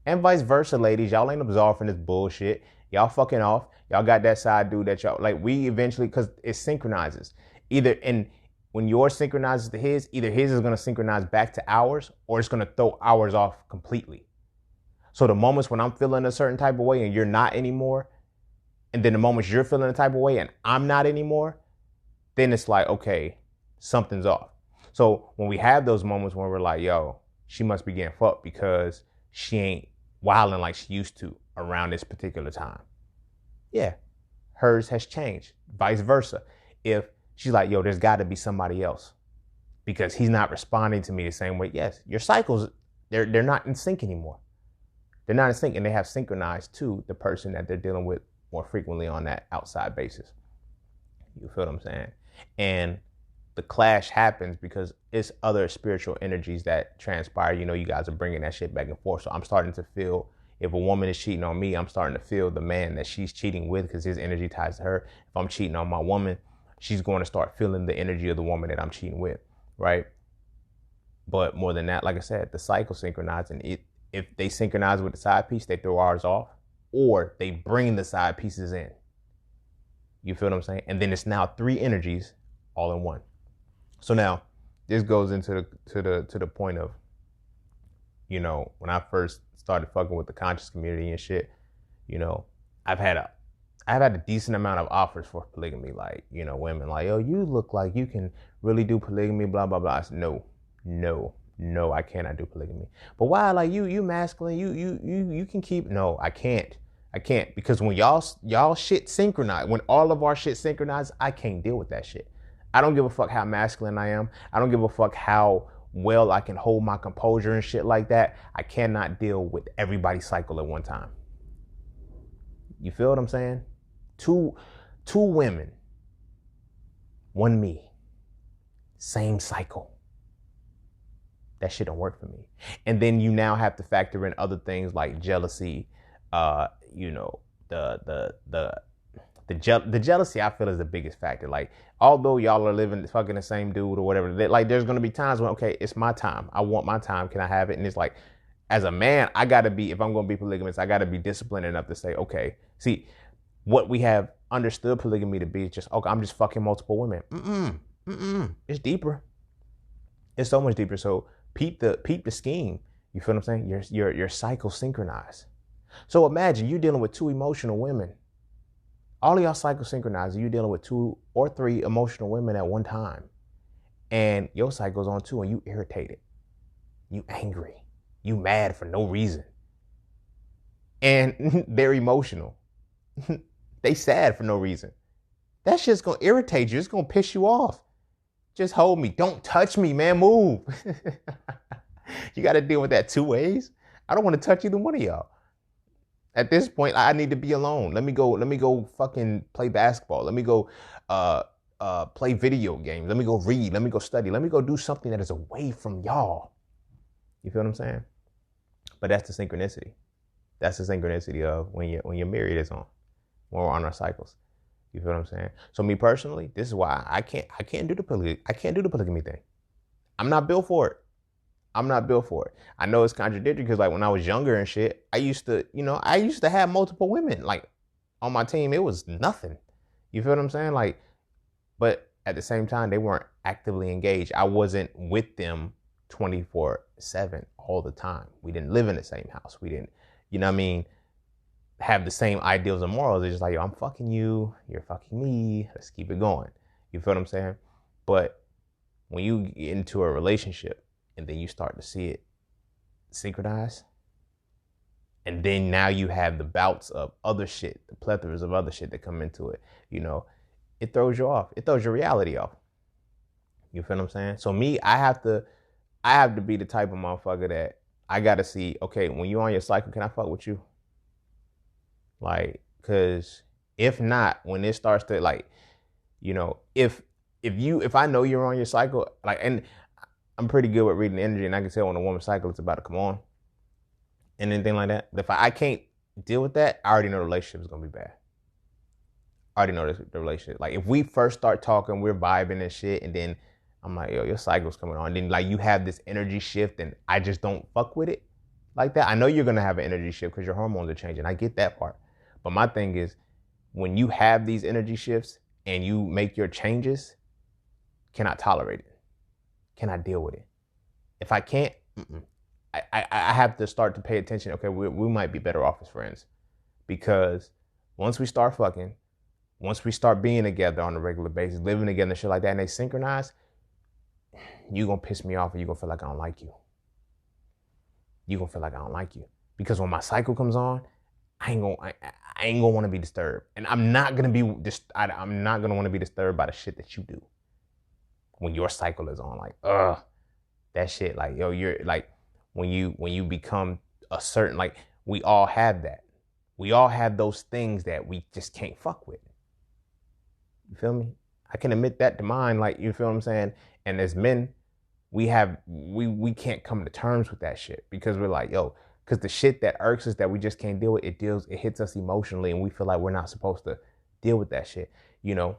And vice versa, ladies. Y'all ain't absolved from this bullshit. Y'all fucking off. Y'all got that side dude that y'all, like, we eventually, because it synchronizes. When yours synchronizes to his, either his is going to synchronize back to ours, or it's going to throw ours off completely. So the moments when I'm feeling a certain type of way and you're not anymore, and then the moments you're feeling a type of way and I'm not anymore, then it's like, okay, something's off. So when we have those moments when we're like, yo, she must be getting fucked because she ain't wilding like she used to around this particular time. Yeah, hers has changed. Vice versa. If she's like, yo, there's got to be somebody else because he's not responding to me the same way. Yes, your cycles, they're not in sync anymore. They're not in sync, and they have synchronized to the person that they're dealing with more frequently on that outside basis. You feel what I'm saying? And the clash happens because it's other spiritual energies that transpire. You know, you guys are bringing that shit back and forth. So I'm starting to feel, if a woman is cheating on me, I'm starting to feel the man that she's cheating with because his energy ties to her. If I'm cheating on my woman, she's going to start feeling the energy of the woman that I'm cheating with, right? But more than that, like I said, the cycle synchronizing. If they synchronize with the side piece, they throw ours off, or they bring the side pieces in. You feel what I'm saying? And then it's now 3 energies all in one. So now this goes into the point of, you know, when I first started fucking with the conscious community and shit, you know, I've had a decent amount of offers for polygamy. Like, you know, women like, oh, you look like you can really do polygamy, blah, blah, blah. I said, no, I cannot do polygamy. But why? Like, you masculine, you can keep, no, I can't, because when y'all shit synchronize, when all of our shit synchronize, I can't deal with that shit. I don't give a fuck how masculine I am. I don't give a fuck how well I can hold my composure and shit like that. I cannot deal with everybody's cycle at one time. You feel what I'm saying? Two women, one me, same cycle. That shit don't work for me. And then you now have to factor in other things like jealousy. You know, the jealousy, I feel, is the biggest factor. Like, although y'all are living fucking the same dude or whatever, like, there's gonna be times when, okay, it's my time. I want my time. Can I have it? And it's like, as a man, I gotta be, if I'm gonna be polygamous, I gotta be disciplined enough to say, okay, see, what we have understood polygamy to be is just, okay, I'm just fucking multiple women. It's deeper. It's so much deeper. So peep the scheme. You feel what I'm saying? Your cycle synchronized. So imagine you dealing with 2 emotional women. All of y'all cycle synchronized. You dealing with 2 or 3 emotional women at one time, and your cycle's on 2, and you irritated, you angry, you mad for no reason, and they're emotional. They sad for no reason. That shit's gonna irritate you. It's gonna piss you off. Just hold me. Don't touch me, man. Move. You got to deal with that two ways. I don't want to touch either one of y'all. At this point, I need to be alone. Let me go fucking play basketball. Let me go uh play video games. Let me go read. Let me go study. Let me go do something that is away from y'all. You feel what I'm saying? But that's the synchronicity. That's the synchronicity of when your Myriad is on, when we're on our cycles. You feel what I'm saying? So me personally, this is why I can't do the polygamy thing. I'm not built for it. I'm not built for it. I know it's contradictory because like when I was younger and shit, I used to have multiple women like on my team. It was nothing. You feel what I'm saying? Like, but at the same time, they weren't actively engaged. I wasn't with them 24/7 all the time. We didn't live in the same house. We didn't, you know what I mean, have the same ideals and morals. It's just like, yo, I'm fucking you, you're fucking me. Let's keep it going. You feel what I'm saying? But when you get into a relationship, and then you start to see it synchronize. And then now you have the bouts of other shit, the plethoras of other shit that come into it. You know, it throws you off. It throws your reality off. You feel what I'm saying? So me, I have to be the type of motherfucker that I gotta see, okay, when you're on your cycle, can I fuck with you? Like, cause if not, when it starts to like, you know, if I know you're on your cycle, like, and I'm pretty good with reading the energy, and I can tell when a woman's cycle is about to come on and anything like that. If I can't deal with that, I already know the relationship is going to be bad. I already know the relationship. Like, if we first start talking, we're vibing and shit, and then I'm like, yo, your cycle's coming on. And then, like, you have this energy shift, and I just don't fuck with it like that. I know you're going to have an energy shift because your hormones are changing. I get that part. But my thing is, when you have these energy shifts and you make your changes, can I tolerate it? Can I deal with it? If I can't, I have to start to pay attention. Okay, we might be better off as friends. Because once we start fucking, once we start being together on a regular basis, living together and shit like that, and they synchronize, you're going to piss me off and you're going to feel like I don't like you. You're going to feel like I don't like you. Because when my cycle comes on, I ain't gonna want to be disturbed. And I'm not going to want to be disturbed by the shit that you do. When your cycle is on, like, that shit, like, yo, you're like, when you become a certain, like, we all have that. We all have those things that we just can't fuck with. You feel me? I can admit that to mine, like, you feel what I'm saying? And as men, we can't come to terms with that shit because we're like, yo, because the shit that irks us that we just can't deal with, it hits us emotionally, and we feel like we're not supposed to deal with that shit, you know?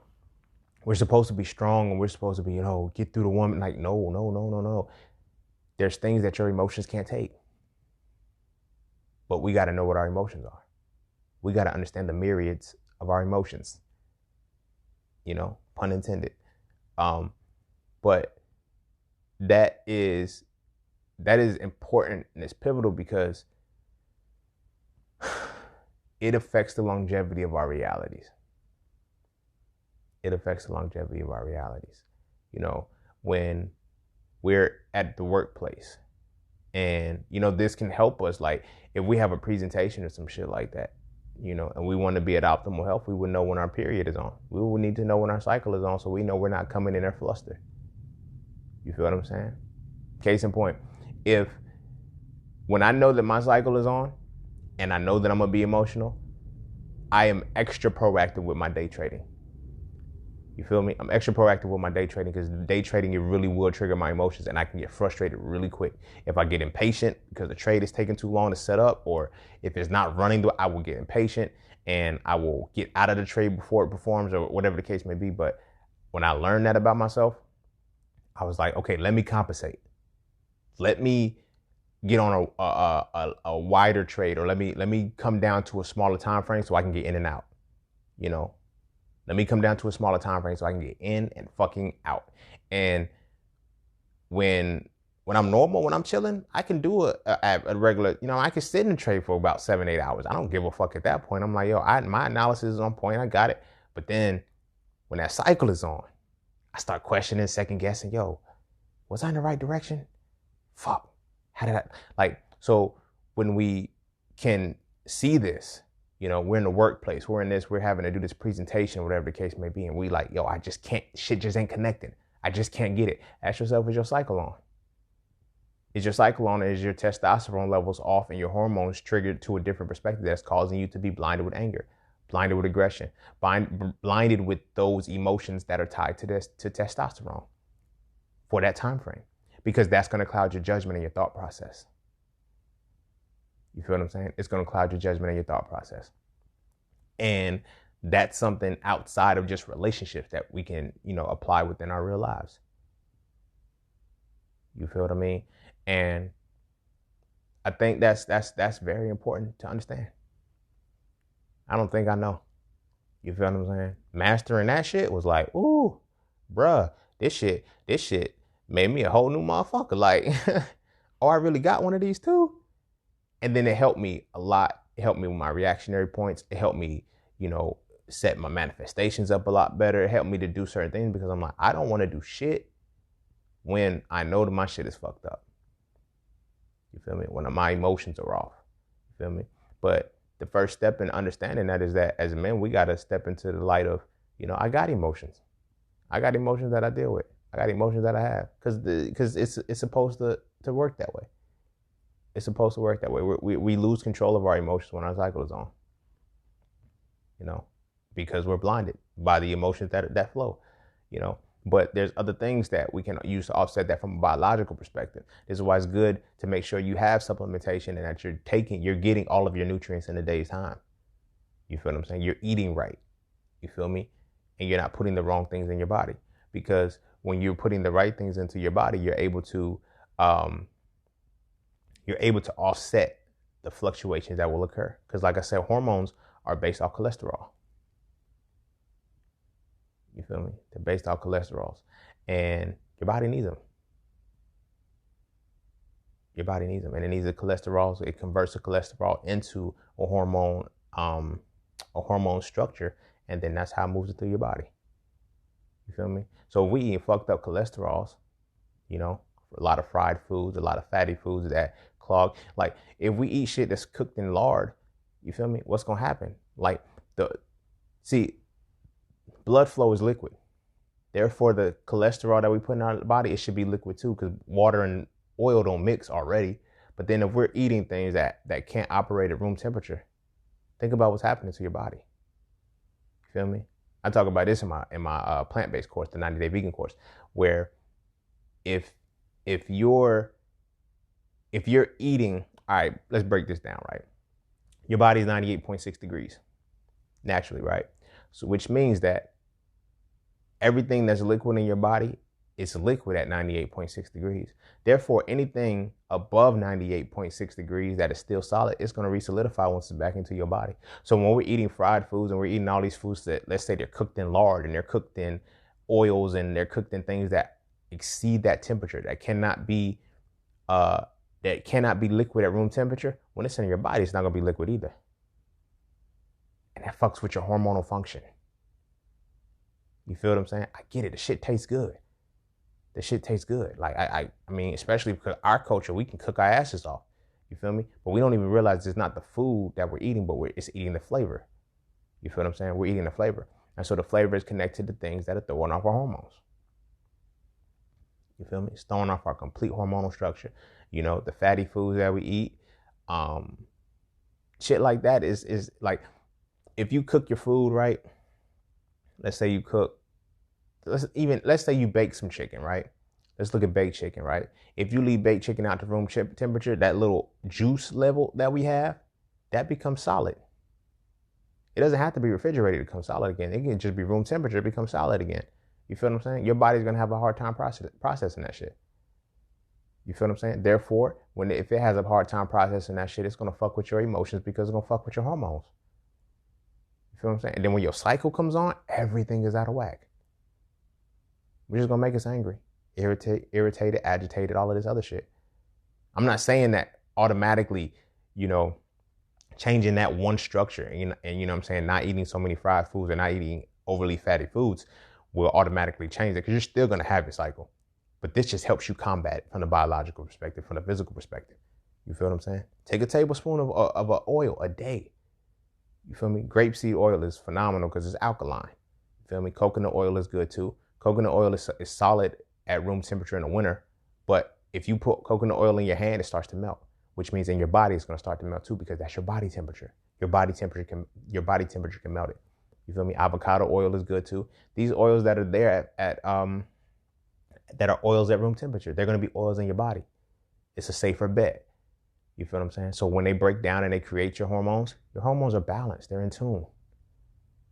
We're supposed to be strong and we're supposed to be, you know, get through the woman. Like, no. There's things that your emotions can't take. But we got to know what our emotions are. We got to understand the myriads of our emotions. You know, pun intended. But that is important and it's pivotal because it affects the longevity of our realities. It affects the longevity of our realities. You know, when we're at the workplace and, you know, this can help us. Like, if we have a presentation or some shit like that, you know, and we want to be at optimal health, we would know when our period is on. We would need to know when our cycle is on so we know we're not coming in there flustered. You feel what I'm saying? Case in point, when I know that my cycle is on and I know that I'm going to be emotional, I am extra proactive with my day trading. You feel me? I'm extra proactive with my day trading because day trading, it really will trigger my emotions and I can get frustrated really quick. If I get impatient because the trade is taking too long to set up, or if it's not running, I will get impatient and I will get out of the trade before it performs or whatever the case may be. But when I learned that about myself, I was like, okay, let me compensate. Let me get on a wider trade, or let me come down to a smaller time frame so I can get in and out, you know? Let me come down to a smaller time frame so I can get in and fucking out. And when I'm normal, when I'm chilling, I can do a regular, you know, I can sit and trade for about 7-8 hours. I don't give a fuck at that point. I'm like, yo, my analysis is on point. I got it. But then when that cycle is on, I start questioning, second guessing, yo, was I in the right direction? Fuck. How did I, like, so when we can see this, you know, we're in the workplace, we're having to do this presentation, whatever the case may be. And we like, yo, I just can't, shit just ain't connecting. I just can't get it. Ask yourself, is your cycle on? Is your cycle on? Is your testosterone levels off and your hormones triggered to a different perspective that's causing you to be blinded with anger, blinded with aggression, blinded with those emotions that are tied to testosterone for that time frame? Because that's going to cloud your judgment and your thought process. You feel what I'm saying? It's going to cloud your judgment and your thought process. And that's something outside of just relationships that we can, apply within our real lives. You feel what I mean? And I think that's very important to understand. I don't think I know. You feel what I'm saying? Mastering that shit was like, ooh, bruh, this shit made me a whole new motherfucker. Like, oh, I really got one of these too. And then it helped me a lot. It helped me with my reactionary points. It helped me, set my manifestations up a lot better. It helped me to do certain things because I'm like, I don't want to do shit when I know that my shit is fucked up. You feel me? When my emotions are off. You feel me? But the first step in understanding that is that as men, we got to step into the light of, I got emotions. I got emotions that I deal with. I got emotions that I have because it's supposed to work that way. It's supposed to work that way. We lose control of our emotions when our cycle is on, because we're blinded by the emotions that flow, But there's other things that we can use to offset that from a biological perspective. This is why it's good to make sure you have supplementation and that you're getting all of your nutrients in a day's time. You feel what I'm saying? You're eating right. You feel me? And you're not putting the wrong things in your body, because when you're putting the right things into your body, you're able to offset the fluctuations that will occur. Because like I said, hormones are based off cholesterol. You feel me? They're based off cholesterols, and your body needs them. Your body needs them, and it needs the cholesterol. So it converts the cholesterol into a hormone structure, and then that's how it moves it through your body. You feel me? So if we eat fucked up cholesterols, a lot of fried foods, a lot of fatty foods that clog. Like if we eat shit that's cooked in lard, you feel me? What's gonna happen? Like blood flow is liquid. Therefore, the cholesterol that we put in our body, it should be liquid too, because water and oil don't mix already. But then if we're eating things that can't operate at room temperature, think about what's happening to your body. You feel me? I talk about this in my plant-based course, the 90-day vegan course, where if you're eating, all right, let's break this down, right? Your body's 98.6 degrees naturally, right? So which means that everything that's liquid in your body is liquid at 98.6 degrees. Therefore, anything above 98.6 degrees that is still solid, it's going to re-solidify once it's back into your body. So when we're eating fried foods and we're eating all these foods that, let's say they're cooked in lard and they're cooked in oils and they're cooked in things that exceed that temperature, that cannot be liquid at room temperature, when it's in your body, it's not going to be liquid either. And that fucks with your hormonal function. You feel what I'm saying? I get it. The shit tastes good. The shit tastes good. Like, I mean, especially because our culture, we can cook our asses off. You feel me? But we don't even realize it's not the food that we're eating, but it's eating the flavor. You feel what I'm saying? We're eating the flavor. And so the flavor is connected to things that are throwing off our hormones. You feel me? It's throwing off our complete hormonal structure. The fatty foods that we eat, shit like that is like, if you cook your food right, let's say you bake some chicken, right? Let's look at baked chicken, right? If you leave baked chicken out to room temperature, that little juice level that we have, that becomes solid. It doesn't have to be refrigerated to become solid again. It can just be room temperature to become solid again. You feel what I'm saying? Your body's going to have a hard time processing that shit. You feel what I'm saying? Therefore, if it has a hard time processing that shit, it's going to fuck with your emotions because it's going to fuck with your hormones. You feel what I'm saying? And then when your cycle comes on, everything is out of whack. We're just going to make us angry, irritated, agitated, all of this other shit. I'm not saying that automatically, changing that one structure and you know what I'm saying, not eating so many fried foods and not eating overly fatty foods will automatically change it, because you're still going to have your cycle. But this just helps you combat it from the biological perspective, from the physical perspective. You feel what I'm saying? Take a tablespoon of a oil a day. You feel me? Grapeseed oil is phenomenal because it's alkaline. You feel me? Coconut oil is good too. Coconut oil is solid at room temperature in the winter, but if you put coconut oil in your hand, it starts to melt, which means in your body it's going to start to melt too, because that's your body temperature. Your body temperature can melt it. You feel me? Avocado oil is good too. These oils that are there that are oils at room temperature, they're going to be oils in your body. It's a safer bet. You feel what I'm saying? So when they break down and they create your hormones are balanced. They're in tune.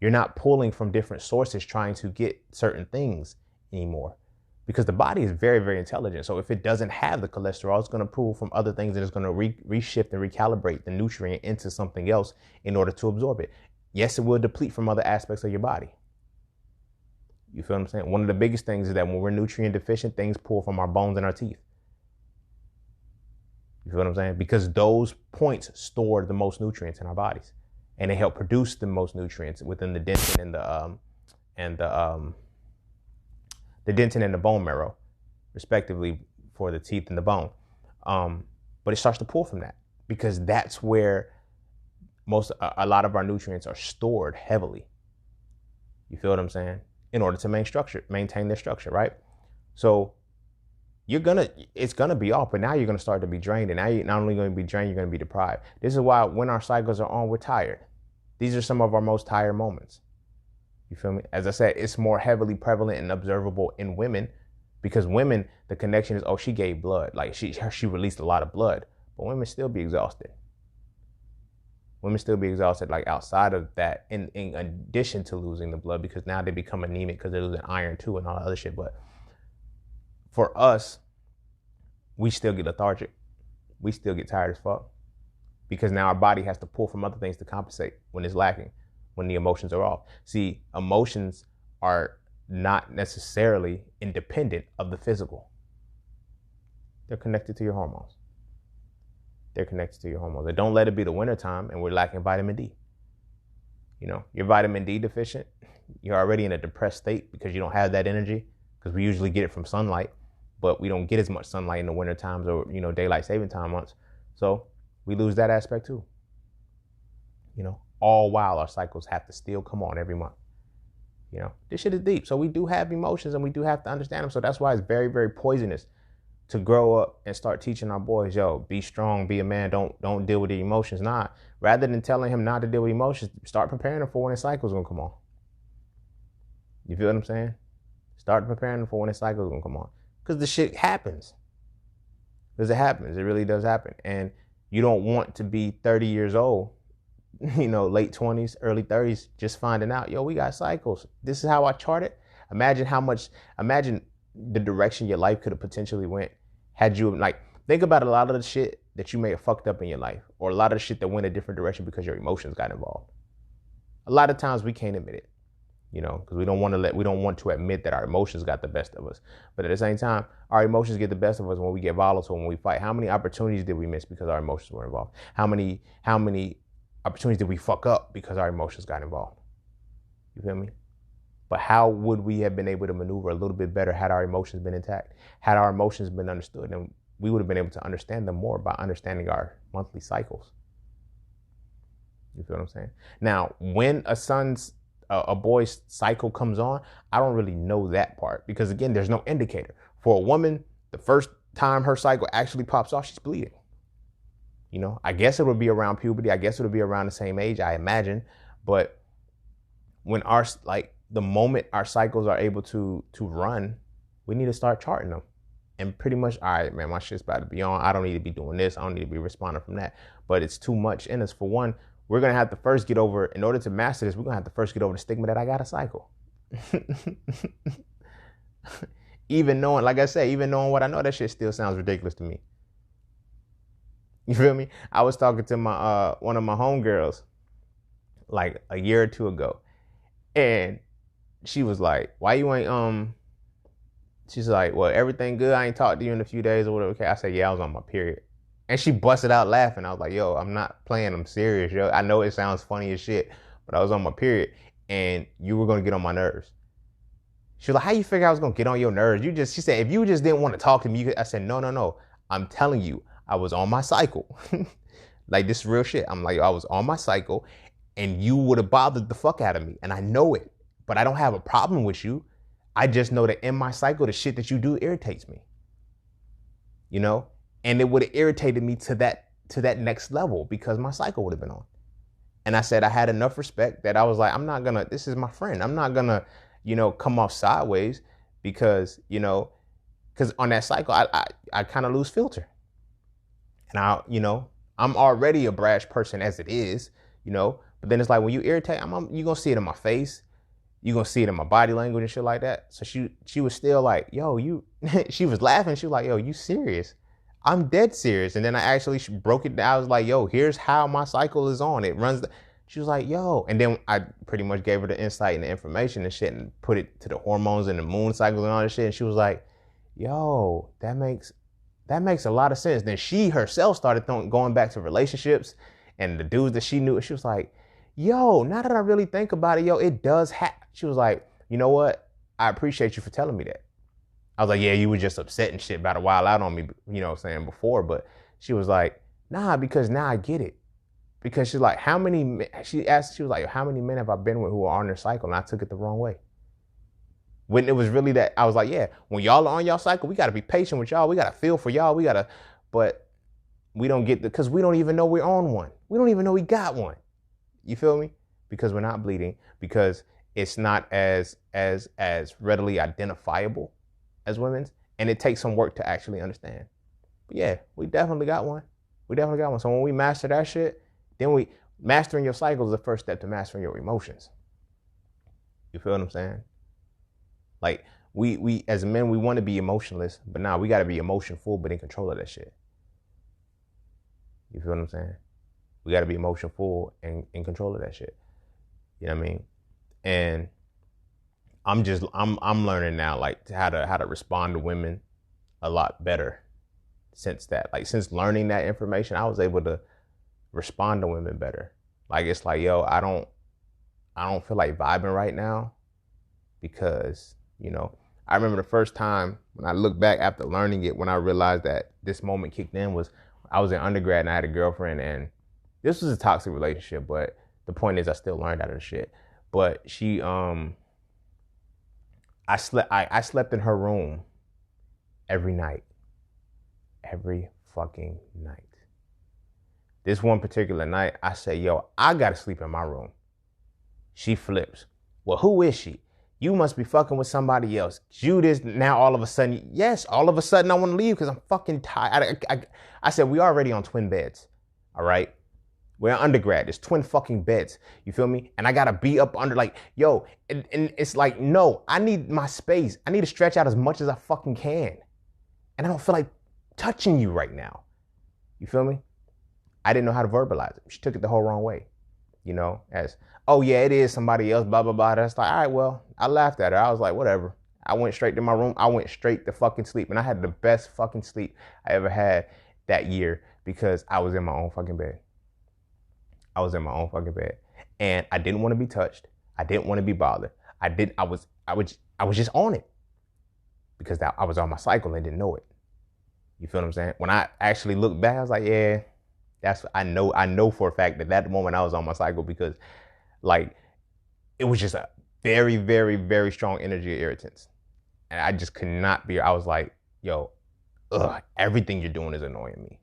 You're not pulling from different sources trying to get certain things anymore, because the body is very, very intelligent. So if it doesn't have the cholesterol, it's going to pull from other things, and it's going to reshift and recalibrate the nutrient into something else in order to absorb it. Yes, it will deplete from other aspects of your body. You feel what I'm saying? One of the biggest things is that when we're nutrient deficient, things pull from our bones and our teeth. You feel what I'm saying? Because those points store the most nutrients in our bodies, and they help produce the most nutrients within the dentin and the dentin and the bone marrow, respectively, for the teeth and the bone. But it starts to pull from that, because that's where a lot of our nutrients are stored heavily. You feel what I'm saying? In order to maintain their structure, right? So it's gonna be off, but now you're gonna start to be drained, and now you're not only gonna be drained, you're gonna be deprived. This is why when our cycles are on, we're tired. These are some of our most tired moments. You feel me? As I said, it's more heavily prevalent and observable in women, because women, the connection is, oh, she gave blood, like she released a lot of blood, but women still be exhausted. Women still be exhausted, like outside of that, in addition to losing the blood, because now they become anemic because they're losing iron too and all that other shit. But for us, we still get lethargic. We still get tired as fuck, because now our body has to pull from other things to compensate when it's lacking, when the emotions are off. See, emotions are not necessarily independent of the physical. They're connected to your hormones. And don't let it be the wintertime and we're lacking vitamin D. You know, you're vitamin D deficient. You're already in a depressed state because you don't have that energy, because we usually get it from sunlight, but we don't get as much sunlight in the winter times or, daylight saving time months. So we lose that aspect too. All while our cycles have to still come on every month. This shit is deep. So we do have emotions and we do have to understand them. So that's why it's very, very poisonous to grow up and start teaching our boys, yo, be strong, be a man, don't deal with the emotions. Nah, rather than telling him not to deal with emotions, start preparing him for when his cycle's gonna come on. You feel what I'm saying? Start preparing him for when his cycle's gonna come on. Because the shit happens. Because it happens. It really does happen. And you don't want to be 30 years old, late 20s, early 30s, just finding out, yo, we got cycles. This is how I chart it. Imagine the direction your life could have potentially went had you, think about a lot of the shit that you may have fucked up in your life, or a lot of the shit that went a different direction because your emotions got involved. A lot of times we can't admit it, because we don't want to admit that our emotions got the best of us. But at the same time, our emotions get the best of us when we get volatile, when we fight. How many opportunities did we miss because our emotions were involved? How many opportunities did we fuck up because our emotions got involved? You feel me? But how would we have been able to maneuver a little bit better had our emotions been intact? Had our emotions been understood? And we would have been able to understand them more by understanding our monthly cycles. You feel what I'm saying? Now, when a boy's cycle comes on, I don't really know that part, because again, there's no indicator. For a woman, the first time her cycle actually pops off, she's bleeding. I guess it would be around puberty. I guess it would be around the same age, I imagine. But when the moment our cycles are able to run, we need to start charting them. And pretty much, all right, man, my shit's about to be on. I don't need to be doing this. I don't need to be responding from that. But it's too much in us. For one, we're going to have to first get over, in order to master this, we're going to have to first get over the stigma that I got a cycle. Even knowing what I know, that shit still sounds ridiculous to me. You feel me? I was talking to my one of my homegirls like a year or two ago, and she was like, why you ain't she's like, well, everything good? I ain't talked to you in a few days or whatever. Okay. I said, yeah, I was on my period. And she busted out laughing. I was like, yo, I'm not playing. I'm serious, yo. I know it sounds funny as shit, but I was on my period and you were gonna get on my nerves. She was like, how you figure I was gonna get on your nerves? She said, if you just didn't want to talk to me, I said, no. I'm telling you, I was on my cycle. Like, this is real shit. I'm like, I was on my cycle and you would have bothered the fuck out of me. And I know it, but I don't have a problem with you. I just know that in my cycle, the shit that you do irritates me. you know, and it would have irritated me to that next level because my cycle would have been on. And I said I had enough respect that I was like, I'm not gonna, this is my friend. I'm not gonna, come off sideways because, because on that cycle, I kind of lose filter. And I'm already a brash person as it is, but then it's like when you irritate, you're gonna see it in my face. You're gonna see it in my body language and shit like that. So she was still like, yo, she was laughing. She was like, yo, you serious? I'm dead serious. And then I actually broke it down. I was like, yo, here's how my cycle is on. It runs. She was like, yo. And then I pretty much gave her the insight and the information and shit and put it to the hormones and the moon cycles and all this shit. And she was like, yo, that makes a lot of sense. Then she herself started going back to relationships and the dudes that she knew. She was like, yo, now that I really think about it, yo, it does happen. She was like, you know what? I appreciate you for telling me that. I was like, yeah, you were just upset and shit about a while out on me, saying before. But she was like, nah, because now I get it. Because she's like, she was like, how many men have I been with who are on their cycle? And I took it the wrong way. When it was really that, I was like, yeah, when y'all are on y'all cycle, we got to be patient with y'all. We got to feel for y'all. But we don't get because we don't even know we're on one. We don't even know we got one. You feel me? Because we're not bleeding, because it's not as readily identifiable as women's, and it takes some work to actually understand. But yeah, we definitely got one. So when we master that shit, then mastering your cycle is the first step to mastering your emotions. You feel what I'm saying? Like we as men, we want to be emotionless, but now we got to be emotionful, but in control of that shit. You feel what I'm saying? We got to be emotionful and in control of that shit. You know what I mean? And I'm learning now, like, how to respond to women a lot better since that. Like, since learning that information, I was able to respond to women better. Like, it's like, yo, I don't feel like vibing right now because, I remember the first time when I look back after learning it, when I realized that this moment kicked in, was I was in undergrad and I had a girlfriend, and this was a toxic relationship, but the point is I still learned out of the shit. But she, I slept in her room every night. Every fucking night. This one particular night, I say, yo, I gotta sleep in my room. She flips. Well, who is she? You must be fucking with somebody else. Now all of a sudden, yes, all of a sudden I want to leave because I'm fucking tired. I said, we already on twin beds, all right? We're in undergrad. There's twin fucking beds. You feel me? And I gotta be up under, like, yo, and it's like, no, I need my space. I need to stretch out as much as I fucking can. And I don't feel like touching you right now. You feel me? I didn't know how to verbalize it. She took it the whole wrong way. As, oh yeah, it is somebody else, blah, blah, blah. That's like, all right, well, I laughed at her. I was like, whatever. I went straight to my room. I went straight to fucking sleep. And I had the best fucking sleep I ever had that year because I was in my own fucking bed. And I didn't want to be touched. I didn't want to be bothered. I was just on it because I was on my cycle and didn't know it. You feel what I'm saying? When I actually look back, I was like, yeah, I know for a fact that moment I was on my cycle because, like, it was just a very, very, very strong energy of irritants. And I just could not be, I was like, yo, everything you're doing is annoying me.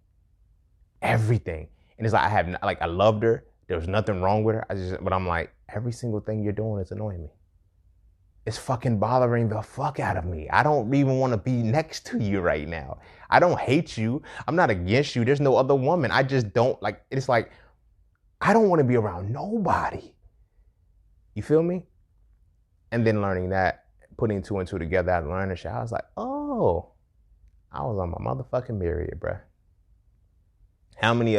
Everything. And it's like, I loved her. There was nothing wrong with her. But I'm like, every single thing you're doing is annoying me. It's fucking bothering the fuck out of me. I don't even want to be next to you right now. I don't hate you. I'm not against you. There's no other woman. I just don't like, it's like, I don't want to be around nobody. You feel me? And then learning that, putting two and two together, I learned shit. I was like, oh, I was on my motherfucking Myriad, bruh.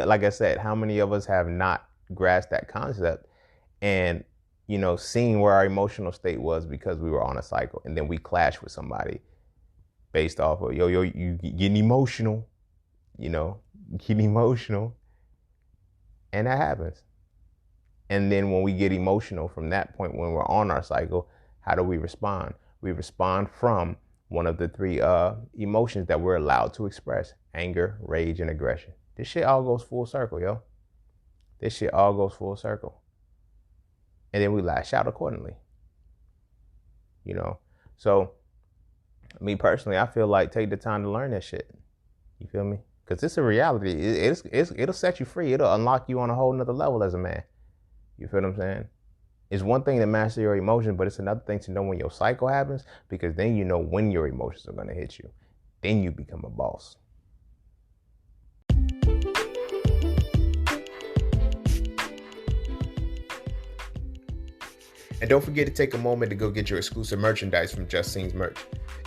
Like I said, how many of us have not grasped that concept and, seeing where our emotional state was because we were on a cycle, and then we clashed with somebody based off of, yo, you getting emotional, getting emotional. And that happens. And then when we get emotional from that point, when we're on our cycle, how do we respond? We respond from one of the three emotions that we're allowed to express: anger, rage, and aggression. This shit all goes full circle, yo. And then we lash out accordingly. So me personally, I feel like take the time to learn that shit. You feel me? Because it's a reality. It'll set you free. It'll unlock you on a whole nother level as a man. You feel what I'm saying? It's one thing to master your emotions, but it's another thing to know when your cycle happens, because then you know when your emotions are going to hit you. Then you become a boss. And don't forget to take a moment to go get your exclusive merchandise from Just Scenes Merch.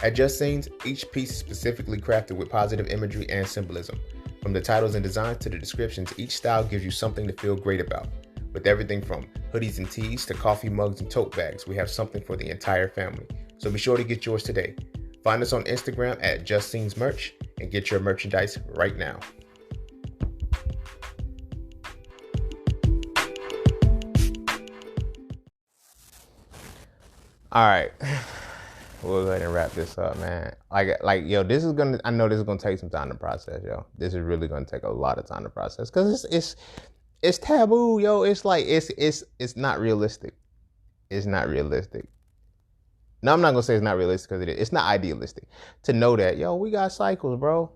At Just Scenes, each piece is specifically crafted with positive imagery and symbolism. From the titles and designs to the descriptions, each style gives you something to feel great about. With everything from hoodies and tees to coffee mugs and tote bags, we have something for the entire family. So be sure to get yours today. Find us on Instagram at Just Scenes Merch and get your merchandise right now. All right, we'll go ahead and wrap this up, man. Like, yo, I know this is gonna take some time to process, yo. This is really gonna take a lot of time to process because it's taboo, yo. It's like it's not realistic. It's not realistic. No, I'm not gonna say it's not realistic because it is. It's not idealistic to know that, yo, we got cycles, bro.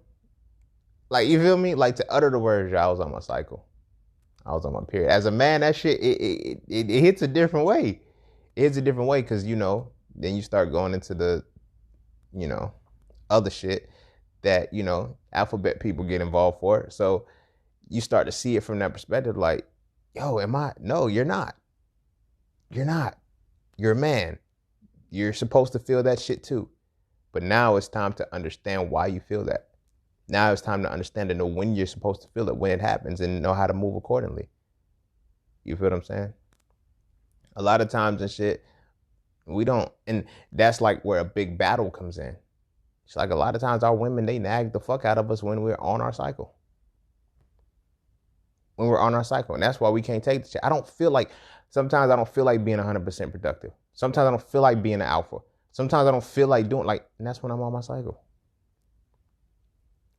Like, you feel me? Like, to utter the words, yo, I was on my cycle. I was on my period. As a man, that shit it hits a different way. It's a different way because, then you start going into the, other shit that, alphabet people get involved for. So you start to see it from that perspective like, yo, no, you're not. You're not. You're a man. You're supposed to feel that shit too. But now it's time to understand why you feel that. Now it's time to understand and know when you're supposed to feel it, when it happens, and know how to move accordingly. You feel what I'm saying? A lot of times and shit, we don't, and that's like where a big battle comes in. It's like a lot of times our women, they nag the fuck out of us when we're on our cycle. When we're on our cycle. And that's why we can't take the shit. Sometimes I don't feel like being 100% productive. Sometimes I don't feel like being an alpha. Sometimes I don't feel like doing, and that's when I'm on my cycle.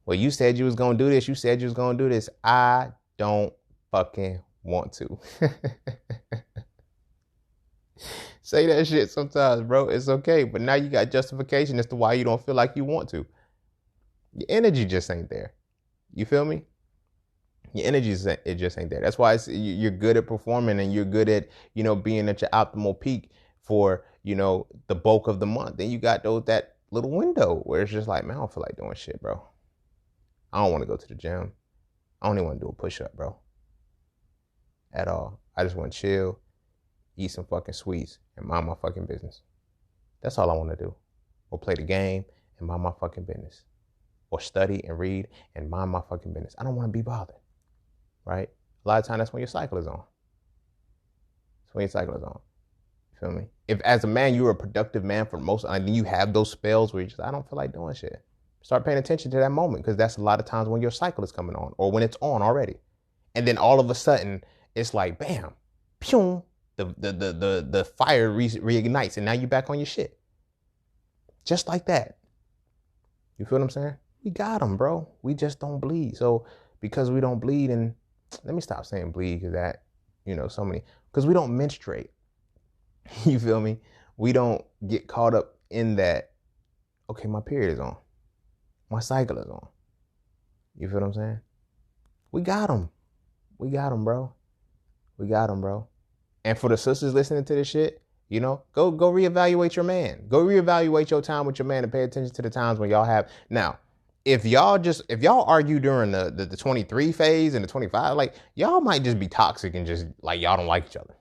Well, you said you was going to do this. You said you was going to do this. I don't fucking want to. Say that shit sometimes, bro. It's okay. But now you got justification as to why you don't feel like you want to. Your energy just ain't there. You feel me? Your energy it just ain't there. That's why you're good at performing and you're good at, being at your optimal peak for, the bulk of the month. Then you got that little window where it's just like, man, I don't feel like doing shit, bro. I don't want to go to the gym. I don't even want to do a push-up, bro. At all. I just want to chill, eat some fucking sweets, and mind my fucking business. That's all I want to do. Or play the game and mind my fucking business. Or study and read and mind my fucking business. I don't want to be bothered. Right? A lot of times that's when your cycle is on. That's when your cycle is on. You feel me? If as a man, you're a productive man for most, and you have those spells where you just, I don't feel like doing shit. Start paying attention to that moment, because that's a lot of times when your cycle is coming on or when it's on already. And then all of a sudden it's like, bam, pew, the fire reignites and now you're back on your shit. Just like that. You feel what I'm saying? We got them, bro. We just don't bleed. So because we don't bleed, and let me stop saying bleed because that, so many, because we don't menstruate. You feel me? We don't get caught up in that, okay, my period is on. My cycle is on. You feel what I'm saying? We got them. We got them, bro. We got them, bro. And for the sisters listening to this shit, go reevaluate your man. Go reevaluate your time with your man and pay attention to the times when y'all have. Now, if y'all argue during the 23 phase and the 25, like, y'all might just be toxic and just like y'all don't like each other.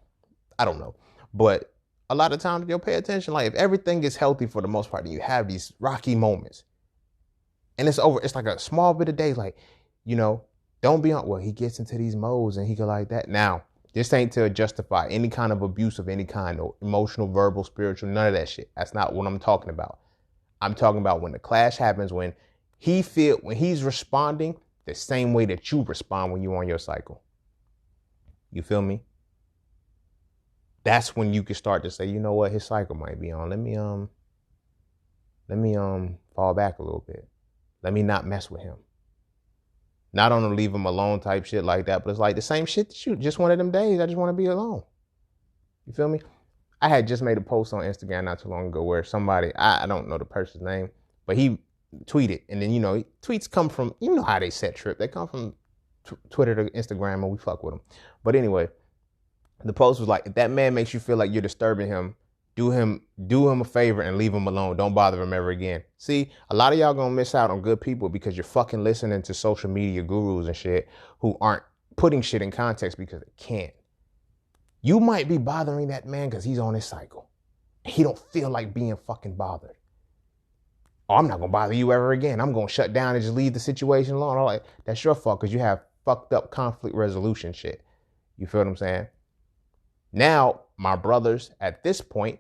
I don't know. But a lot of times you'll pay attention. Like, if everything is healthy for the most part and you have these rocky moments and it's over, it's like a small bit of day, like, don't be on, well, he gets into these modes and he go like that. Now, this ain't to justify any kind of abuse of any kind, or emotional, verbal, spiritual, none of that shit. That's not what I'm talking about. I'm talking about when the clash happens, when he's responding the same way that you respond when you're on your cycle. You feel me? That's when you can start to say, you know what, his cycle might be on. Let me fall back a little bit. Let me not mess with him. Not on a leave him alone type shit like that, but it's like the same shit that you, just one of them days, I just want to be alone. You feel me? I had just made a post on Instagram not too long ago where somebody, I don't know the person's name, but he tweet it. And then, tweets come from, how they set trip. They come from Twitter to Instagram, and we fuck with them. But anyway, the post was like, if that man makes you feel like you're disturbing him, do him a favor and leave him alone. Don't bother him ever again. See, a lot of y'all gonna miss out on good people because you're fucking listening to social media gurus and shit who aren't putting shit in context because they can't. You might be bothering that man because he's on his cycle. He don't feel like being fucking bothered. Oh, I'm not gonna bother you ever again. I'm gonna shut down and just leave the situation alone. I'm like, that's your fault because you have fucked up conflict resolution shit. You feel what I'm saying? Now, my brothers, at this point,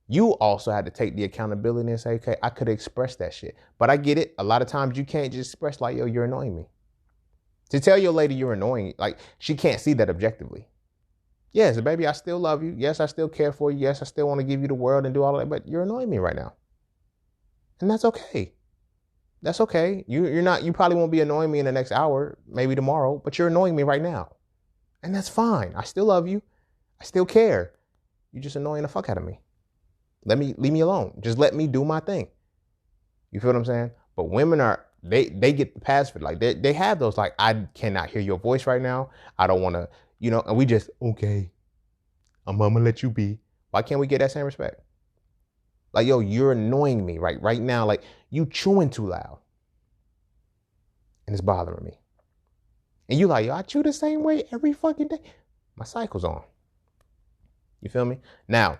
you also had to take the accountability and say, okay, I could have expressed that shit. But I get it. A lot of times you can't just express like, yo, you're annoying me. To tell your lady you're annoying, like, she can't see that objectively. Yes, baby, I still love you. Yes, I still care for you. Yes, I still want to give you the world and do all of that, but you're annoying me right now. And that's okay. That's okay. You probably won't be annoying me in the next hour, maybe tomorrow, but you're annoying me right now. And that's fine. I still love you. I still care. You're just annoying the fuck out of me. Leave me alone. Just let me do my thing. You feel what I'm saying? But women they get the pass for it. Like they have those, like, I cannot hear your voice right now. I don't want to, and we just, okay, I'm gonna let you be. Why can't we get that same respect? Like, yo, you're annoying me right now. Like, you chewing too loud. And it's bothering me. And you like, yo, I chew the same way every fucking day. My cycle's on. You feel me? Now,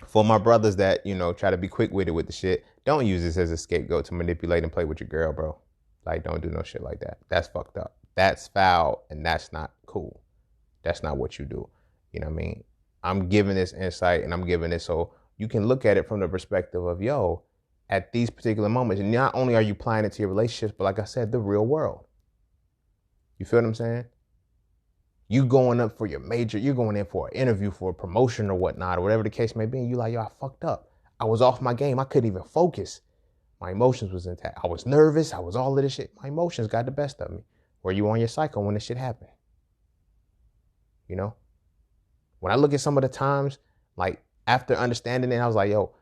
for my brothers that, try to be quick-witted with the shit, don't use this as a scapegoat to manipulate and play with your girl, bro. Like, don't do no shit like that. That's fucked up. That's foul, and that's not cool. That's not what you do. You know what I mean? I'm giving this insight, and I'm giving this so you can look at it from the perspective of, yo, at these particular moments, and not only are you applying it to your relationships, but like I said, the real world. You feel what I'm saying? You going up for you're going in for an interview, for a promotion or whatnot, or whatever the case may be. And you like, yo, I fucked up. I was off my game. I couldn't even focus. My emotions was intact. I was nervous. I was all of this shit. My emotions got the best of me. Were you on your cycle when this shit happened? When I look at some of the times, like after understanding it, I was like, yo,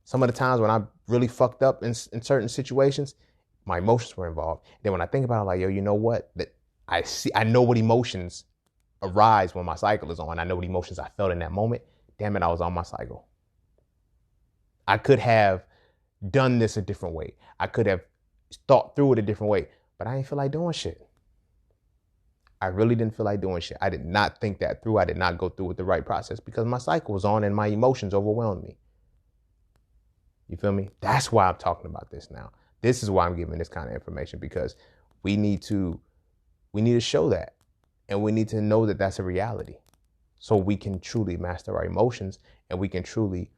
some of the times when I really fucked up in certain situations, my emotions were involved. Then when I think about it, like, yo, you know what? That I know what emotions arise when my cycle is on. I know what emotions I felt in that moment. Damn it, I was on my cycle. I could have done this a different way. I could have thought through it a different way, but I didn't feel like doing shit. I really didn't feel like doing shit. I did not think that through. I did not go through with the right process because my cycle was on and my emotions overwhelmed me. You feel me? That's why I'm talking about this now. This is why I'm giving this kind of information, because we need to show that. And we need to know that that's a reality so we can truly master our emotions and we can truly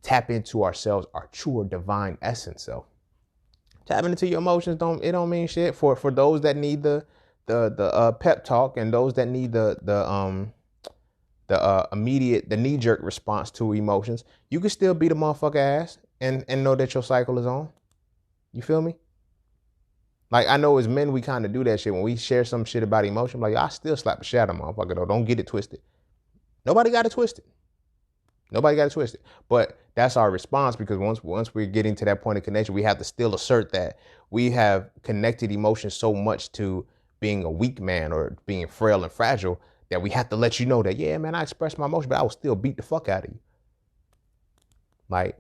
tap into ourselves, our true or divine essence. So tapping into your emotions don't mean shit for those that need the pep talk and those that need the immediate, the knee jerk response to emotions. You can still beat a motherfucker ass and know that your cycle is on. You feel me? Like, I know as men, we kind of do that shit. When we share some shit about emotion, like, I still slap the shit out of motherfucker, though. Don't get it twisted. Nobody got it twisted. But that's our response, because once we're getting to that point of connection, we have to still assert that we have connected emotions so much to being a weak man or being frail and fragile that we have to let you know that, yeah, man, I expressed my emotion, but I will still beat the fuck out of you. Like,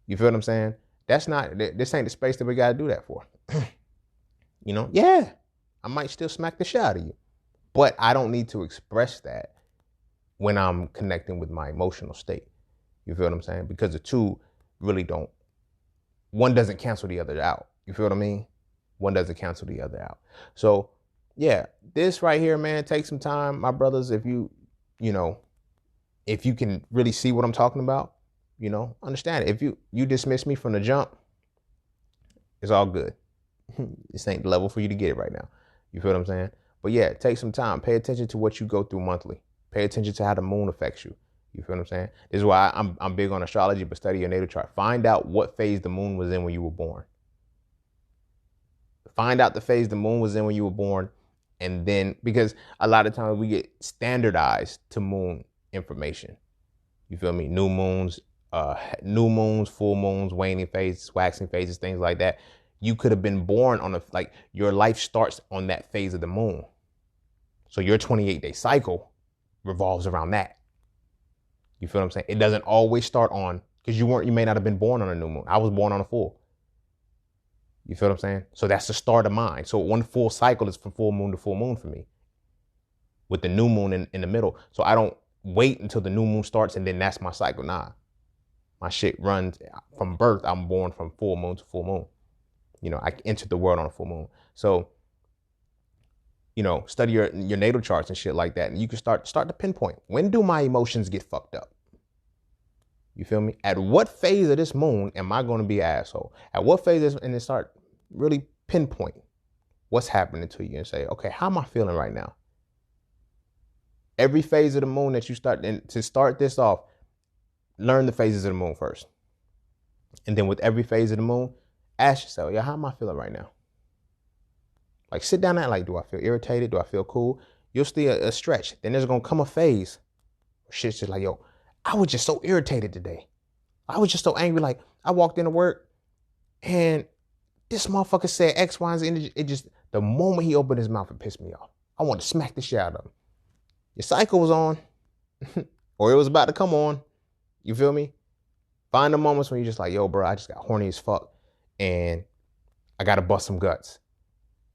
you feel what I'm saying? This ain't the space that we got to do that for. Yeah, I might still smack the shit out of you, but I don't need to express that when I'm connecting with my emotional state. You feel what I'm saying? Because the two really one doesn't cancel the other out. You feel what I mean? One doesn't cancel the other out. So yeah, this right here, man, take some time, my brothers. If you can really see what I'm talking about, understand it. If you dismiss me from the jump, it's all good. This ain't the level for you to get it right now. You feel what I'm saying? But yeah, take some time. Pay attention to what you go through monthly. Pay attention to how the moon affects you. You feel what I'm saying? This is why I'm big on astrology, but study your natal chart. Find out what phase the moon was in when you were born. Find out the phase the moon was in when you were born. And then, because a lot of times we get standardized to moon information. You feel me? New moons, new moons, full moons, waning phases, waxing phases, things like that. You could have been born on your life starts on that phase of the moon. So your 28-day cycle revolves around that. You feel what I'm saying? It doesn't always start on, because you may not have been born on a new moon. I was born on a full. You feel what I'm saying? So that's the start of mine. So one full cycle is from full moon to full moon for me, with the new moon in the middle. So I don't wait until the new moon starts and then that's my cycle. Nah, my shit runs from birth. I'm born from full moon to full moon. I entered the world on a full moon. So, study your natal charts and shit like that. And you can start to pinpoint, when do my emotions get fucked up? You feel me? At what phase of this moon am I going to be an asshole? At what phase and then start really pinpoint what's happening to you and say, okay, how am I feeling right now? Every phase of the moon that you start, and to start this off, learn the phases of the moon first. And then with every phase of the moon, ask yourself, how am I feeling right now? Like, sit down and do I feel irritated? Do I feel cool? You'll see a stretch. Then there's going to come a phase where shit's just like, I was just so irritated today. I was just so angry. Like, I walked into work and this motherfucker said X, Y, and Z. It just, the moment he opened his mouth, it pissed me off. I wanted to smack the shit out of him. Your cycle was on or it was about to come on. You feel me? Find the moments when you're just like, bro, I just got horny as fuck and I got to bust some guts.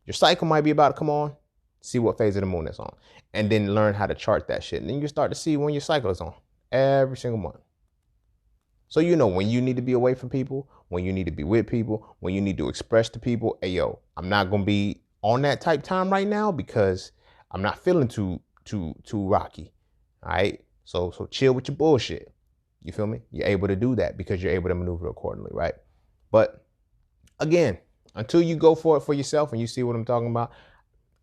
Your cycle might be about to come on. See what phase of the moon it's on. And then learn how to chart that shit. And then you can start to see when your cycle is on every single month. So when you need to be away from people, when you need to be with people, when you need to express to people, hey, I'm not going to be on that type time right now because I'm not feeling too rocky. All right. So chill with your bullshit. You feel me? You're able to do that because you're able to maneuver accordingly. Right. But again, until you go for it for yourself and you see what I'm talking about,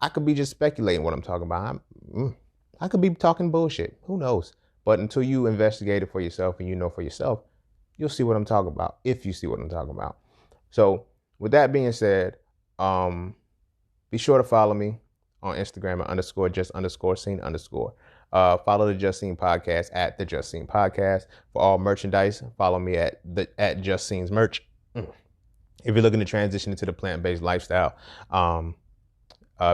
I could be just speculating what I'm talking about. I could be talking bullshit. Who knows? But until you investigate it for yourself and you know for yourself, you'll see what I'm talking about, if you see what I'm talking about. So with that being said, be sure to follow me on Instagram at _just_scene_. Follow the Just Scene Podcast at the Just Scene Podcast. For all merchandise, follow me at Just Scene's merch. If you're looking to transition into the plant-based lifestyle,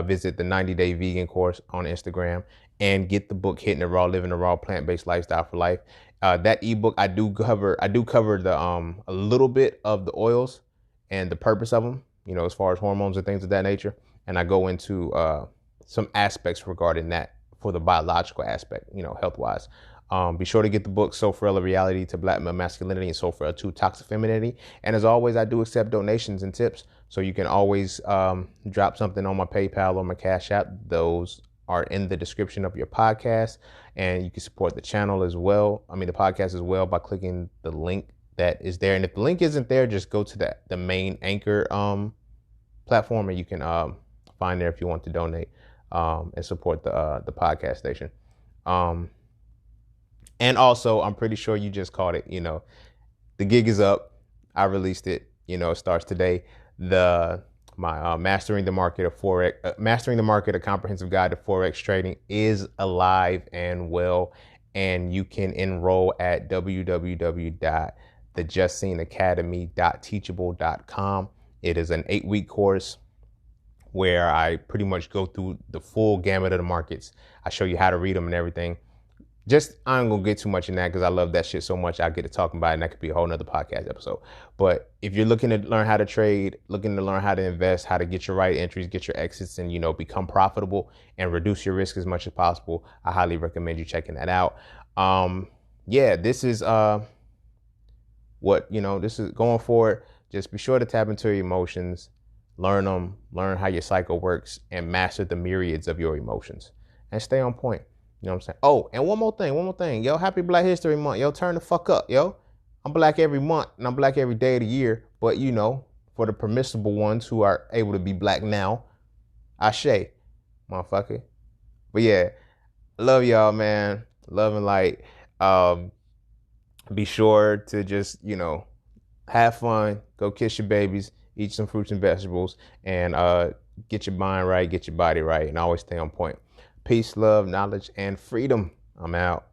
visit the 90-day vegan course on Instagram and get the book Hitting It Raw, Living a Raw Plant-Based Lifestyle for Life. That ebook, I do cover the a little bit of the oils and the purpose of them, as far as hormones and things of that nature. And I go into some aspects regarding that for the biological aspect, health-wise. Be sure to get the book, So Frail, A Reality to Black Male Masculinity, and So Frail, To Toxic Femininity. And as always, I do accept donations and tips. So you can always drop something on my PayPal or my Cash App. Those are in the description of your podcast. And you can support the channel as well. The podcast as well by clicking the link that is there. And if the link isn't there, just go to the main Anchor platform and you can find there if you want to donate and support the podcast station. And also, I'm pretty sure you just caught it. The gig is up. I released it. It starts today. My Mastering the Market of Forex, Mastering the Market, a comprehensive guide to Forex trading is alive and well. And you can enroll at www.thejustsceneacademy.teachable.com. It is an 8-week course where I pretty much go through the full gamut of the markets. I show you how to read them and everything. I ain't gonna get too much in that because I love that shit so much. I'll get to talking about it and that could be a whole nother podcast episode. But if you're looking to learn how to trade, looking to learn how to invest, how to get your right entries, get your exits, and, become profitable and reduce your risk as much as possible, I highly recommend you checking that out. This is this is going forward. Just be sure to tap into your emotions, learn them, learn how your cycle works, and master the myriads of your emotions. And stay on point. You know what I'm saying? Oh, and one more thing. Yo, happy Black History Month. Yo, turn the fuck up, yo. I'm black every month and I'm black every day of the year. But, for the permissible ones who are able to be black now, ashe, motherfucker. But yeah, love y'all, man. Love and light. Be sure to just, have fun. Go kiss your babies. Eat some fruits and vegetables. And get your mind right. Get your body right. And always stay on point. Peace, love, knowledge, and freedom. I'm out.